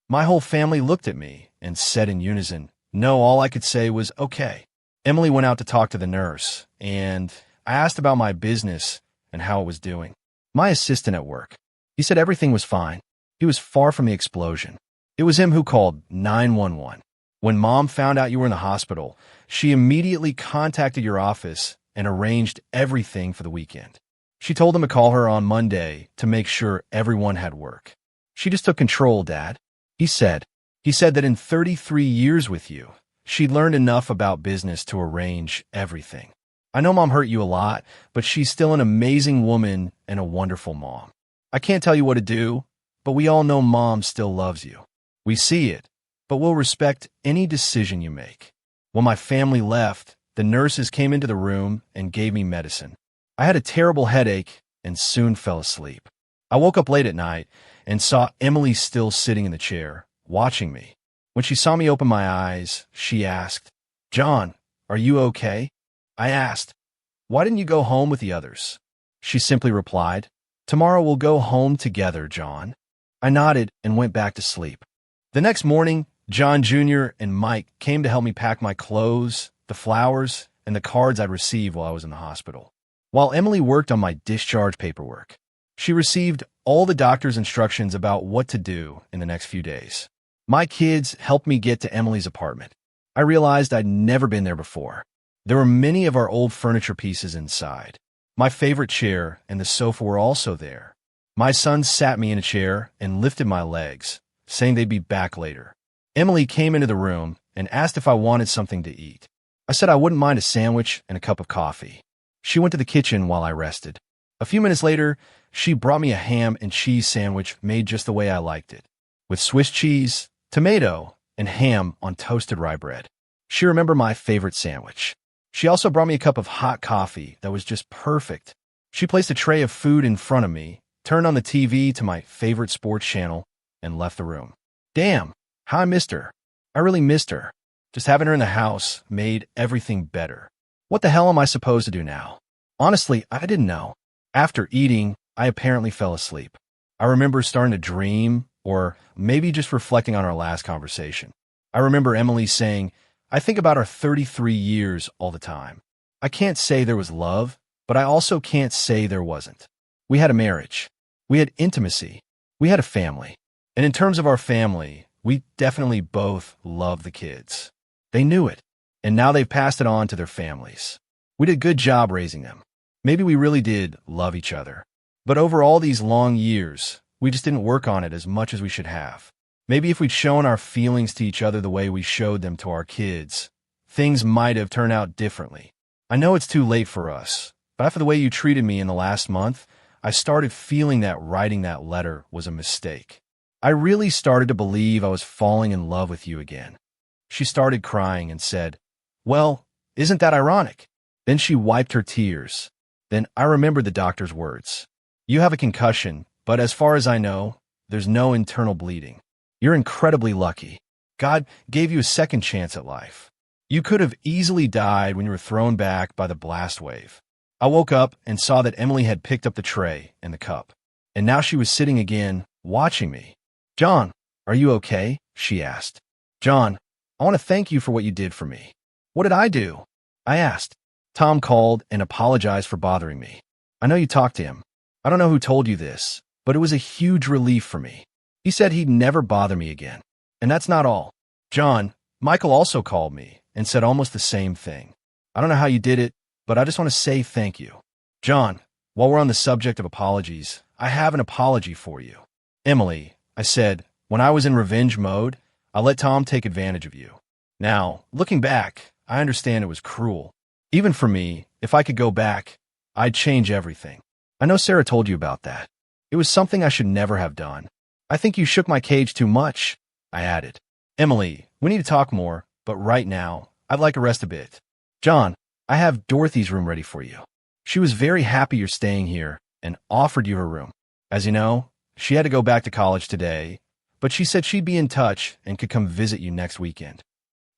My whole family looked at me and said in unison, "No." All I could say was, "Okay." Emily went out to talk to the nurse, and I asked about my business and how it was doing. My assistant at work, he said everything was fine. He was far from the explosion. It was him who called 911. When Mom found out you were in the hospital, she immediately contacted your office and arranged everything for the weekend. She told them to call her on Monday to make sure everyone had work. She just took control, Dad. He said that in 33 years with you, she'd learned enough about business to arrange everything. I know Mom hurt you a lot, but she's still an amazing woman and a wonderful mom. I can't tell you what to do, but we all know Mom still loves you. We see it, but we'll respect any decision you make. When my family left, the nurses came into the room and gave me medicine. I had a terrible headache and soon fell asleep. I woke up late at night and saw Emily still sitting in the chair, watching me. When she saw me open my eyes, she asked, "John, are you okay?" I asked, "Why didn't you go home with the others?" She simply replied, "Tomorrow we'll go home together, John." I nodded and went back to sleep. The next morning, John Jr. and Mike came to help me pack my clothes, the flowers, and the cards I'd received while I was in the hospital. While Emily worked on my discharge paperwork, she received all the doctor's instructions about what to do in the next few days. My kids helped me get to Emily's apartment. I realized I'd never been there before. There were many of our old furniture pieces inside. My favorite chair and the sofa were also there. My son sat me in a chair and lifted my legs, saying they'd be back later. Emily came into the room and asked if I wanted something to eat. I said I wouldn't mind a sandwich and a cup of coffee. She went to the kitchen while I rested. A few minutes later, she brought me a ham and cheese sandwich made just the way I liked it, with Swiss cheese, tomato, and ham on toasted rye bread. She remembered my favorite sandwich. She also brought me a cup of hot coffee that was just perfect. She placed a tray of food in front of me, turned on the TV to my favorite sports channel, and left the room. Damn, how I missed her. I really missed her. Just having her in the house made everything better. What the hell am I supposed to do now? Honestly, I didn't know. After eating, I apparently fell asleep. I remember starting to dream, or maybe just reflecting on our last conversation. I remember Emily saying, "I think about our 33 years all the time. I can't say there was love, but I also can't say there wasn't. We had a marriage. We had intimacy. We had a family. And in terms of our family, we definitely both loved the kids. They knew it, and now they've passed it on to their families. We did a good job raising them. Maybe we really did love each other. But over all these long years, we just didn't work on it as much as we should have. Maybe if we'd shown our feelings to each other the way we showed them to our kids, things might have turned out differently. I know it's too late for us, but after the way you treated me in the last month, I started feeling that writing that letter was a mistake. I really started to believe I was falling in love with you again." She started crying and said, "Well, isn't that ironic?" Then she wiped her tears. Then I remembered the doctor's words. "You have a concussion, but as far as I know, there's no internal bleeding. You're incredibly lucky. God gave you a second chance at life. You could have easily died when you were thrown back by the blast wave." I woke up and saw that Emily had picked up the tray and the cup, and now she was sitting again, watching me. "John, are you okay?" she asked. "John, I want to thank you for what you did for me." "What did I do?" I asked. "Tom called and apologized for bothering me. I know you talked to him. I don't know who told you this, but it was a huge relief for me. He said he'd never bother me again. And that's not all. John, Michael also called me and said almost the same thing. I don't know how you did it, but I just want to say thank you. John, while we're on the subject of apologies, I have an apology for you." "Emily," I said, When I was in revenge mode, I let Tom take advantage of you. Now, looking back, I understand it was cruel. Even for me, if I could go back, I'd change everything. I know Sarah told you about that. It was something I should never have done. I think you shook my cage too much, I added. Emily, we need to talk more, but right now, I'd like to rest a bit. John, I have Dorothy's room ready for you. She was very happy you're staying here and offered you her room. As you know, she had to go back to college today, but she said she'd be in touch and could come visit you next weekend.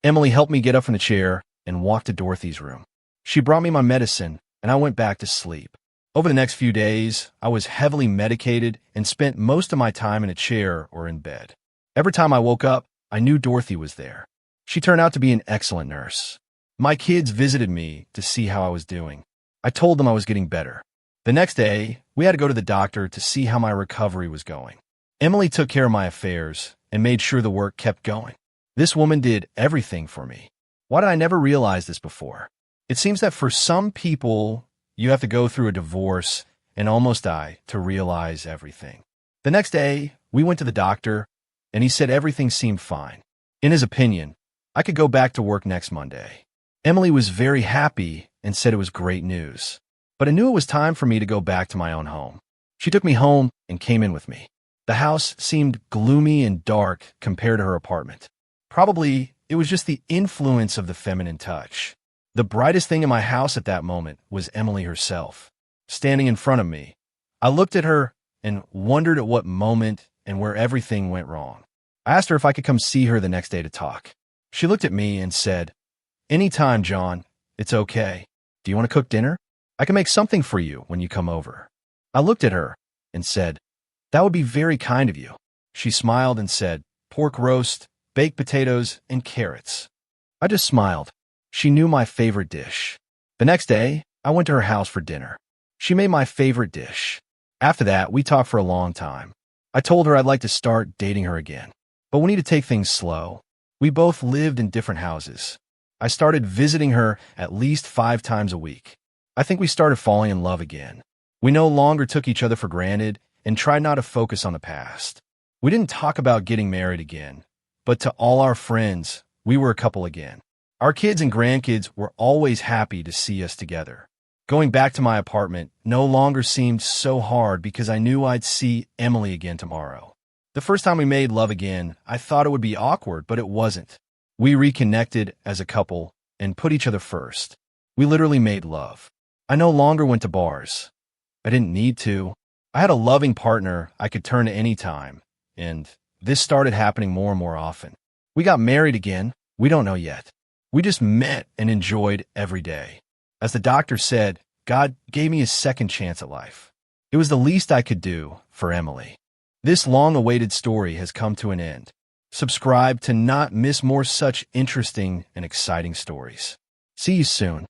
Emily helped me get up from the chair and walk to Dorothy's room. She brought me my medicine, and I went back to sleep. Over the next few days, I was heavily medicated and spent most of my time in a chair or in bed. Every time I woke up, I knew Dorothy was there. She turned out to be an excellent nurse. My kids visited me to see how I was doing. I told them I was getting better. The next day, we had to go to the doctor to see how my recovery was going. Emily took care of my affairs and made sure the work kept going. This woman did everything for me. Why did I never realize this before? It seems that for some people, you have to go through a divorce and almost die to realize everything. The next day, we went to the doctor, and he said everything seemed fine. In his opinion, I could go back to work next Monday. Emily was very happy and said it was great news. But I knew it was time for me to go back to my own home. She took me home and came in with me. The house seemed gloomy and dark compared to her apartment. Probably, it was just the influence of the feminine touch. The brightest thing in my house at that moment was Emily herself, standing in front of me. I looked at her and wondered at what moment and where everything went wrong. I asked her if I could come see her the next day to talk. She looked at me and said, "Anytime, John. It's okay. Do you want to cook dinner? I can make something for you when you come over." I looked at her and said, "That would be very kind of you." She smiled and said, "Pork roast, baked potatoes, and carrots." I just smiled. She knew my favorite dish. The next day, I went to her house for dinner. She made my favorite dish. After that, we talked for a long time. I told her I'd like to start dating her again, but we need to take things slow. We both lived in different houses. I started visiting her at least 5 times a week. I think we started falling in love again. We no longer took each other for granted and tried not to focus on the past. We didn't talk about getting married again, but to all our friends, we were a couple again. Our kids and grandkids were always happy to see us together. Going back to my apartment no longer seemed so hard because I knew I'd see Emily again tomorrow. The first time we made love again, I thought it would be awkward, but it wasn't. We reconnected as a couple and put each other first. We literally made love. I no longer went to bars. I didn't need to. I had a loving partner I could turn to any time, and this started happening more and more often. We got married again. We don't know yet. We just met and enjoyed every day. As the doctor said, God gave me a second chance at life. It was the least I could do for Emily. This long-awaited story has come to an end. Subscribe to not miss more such interesting and exciting stories. See you soon.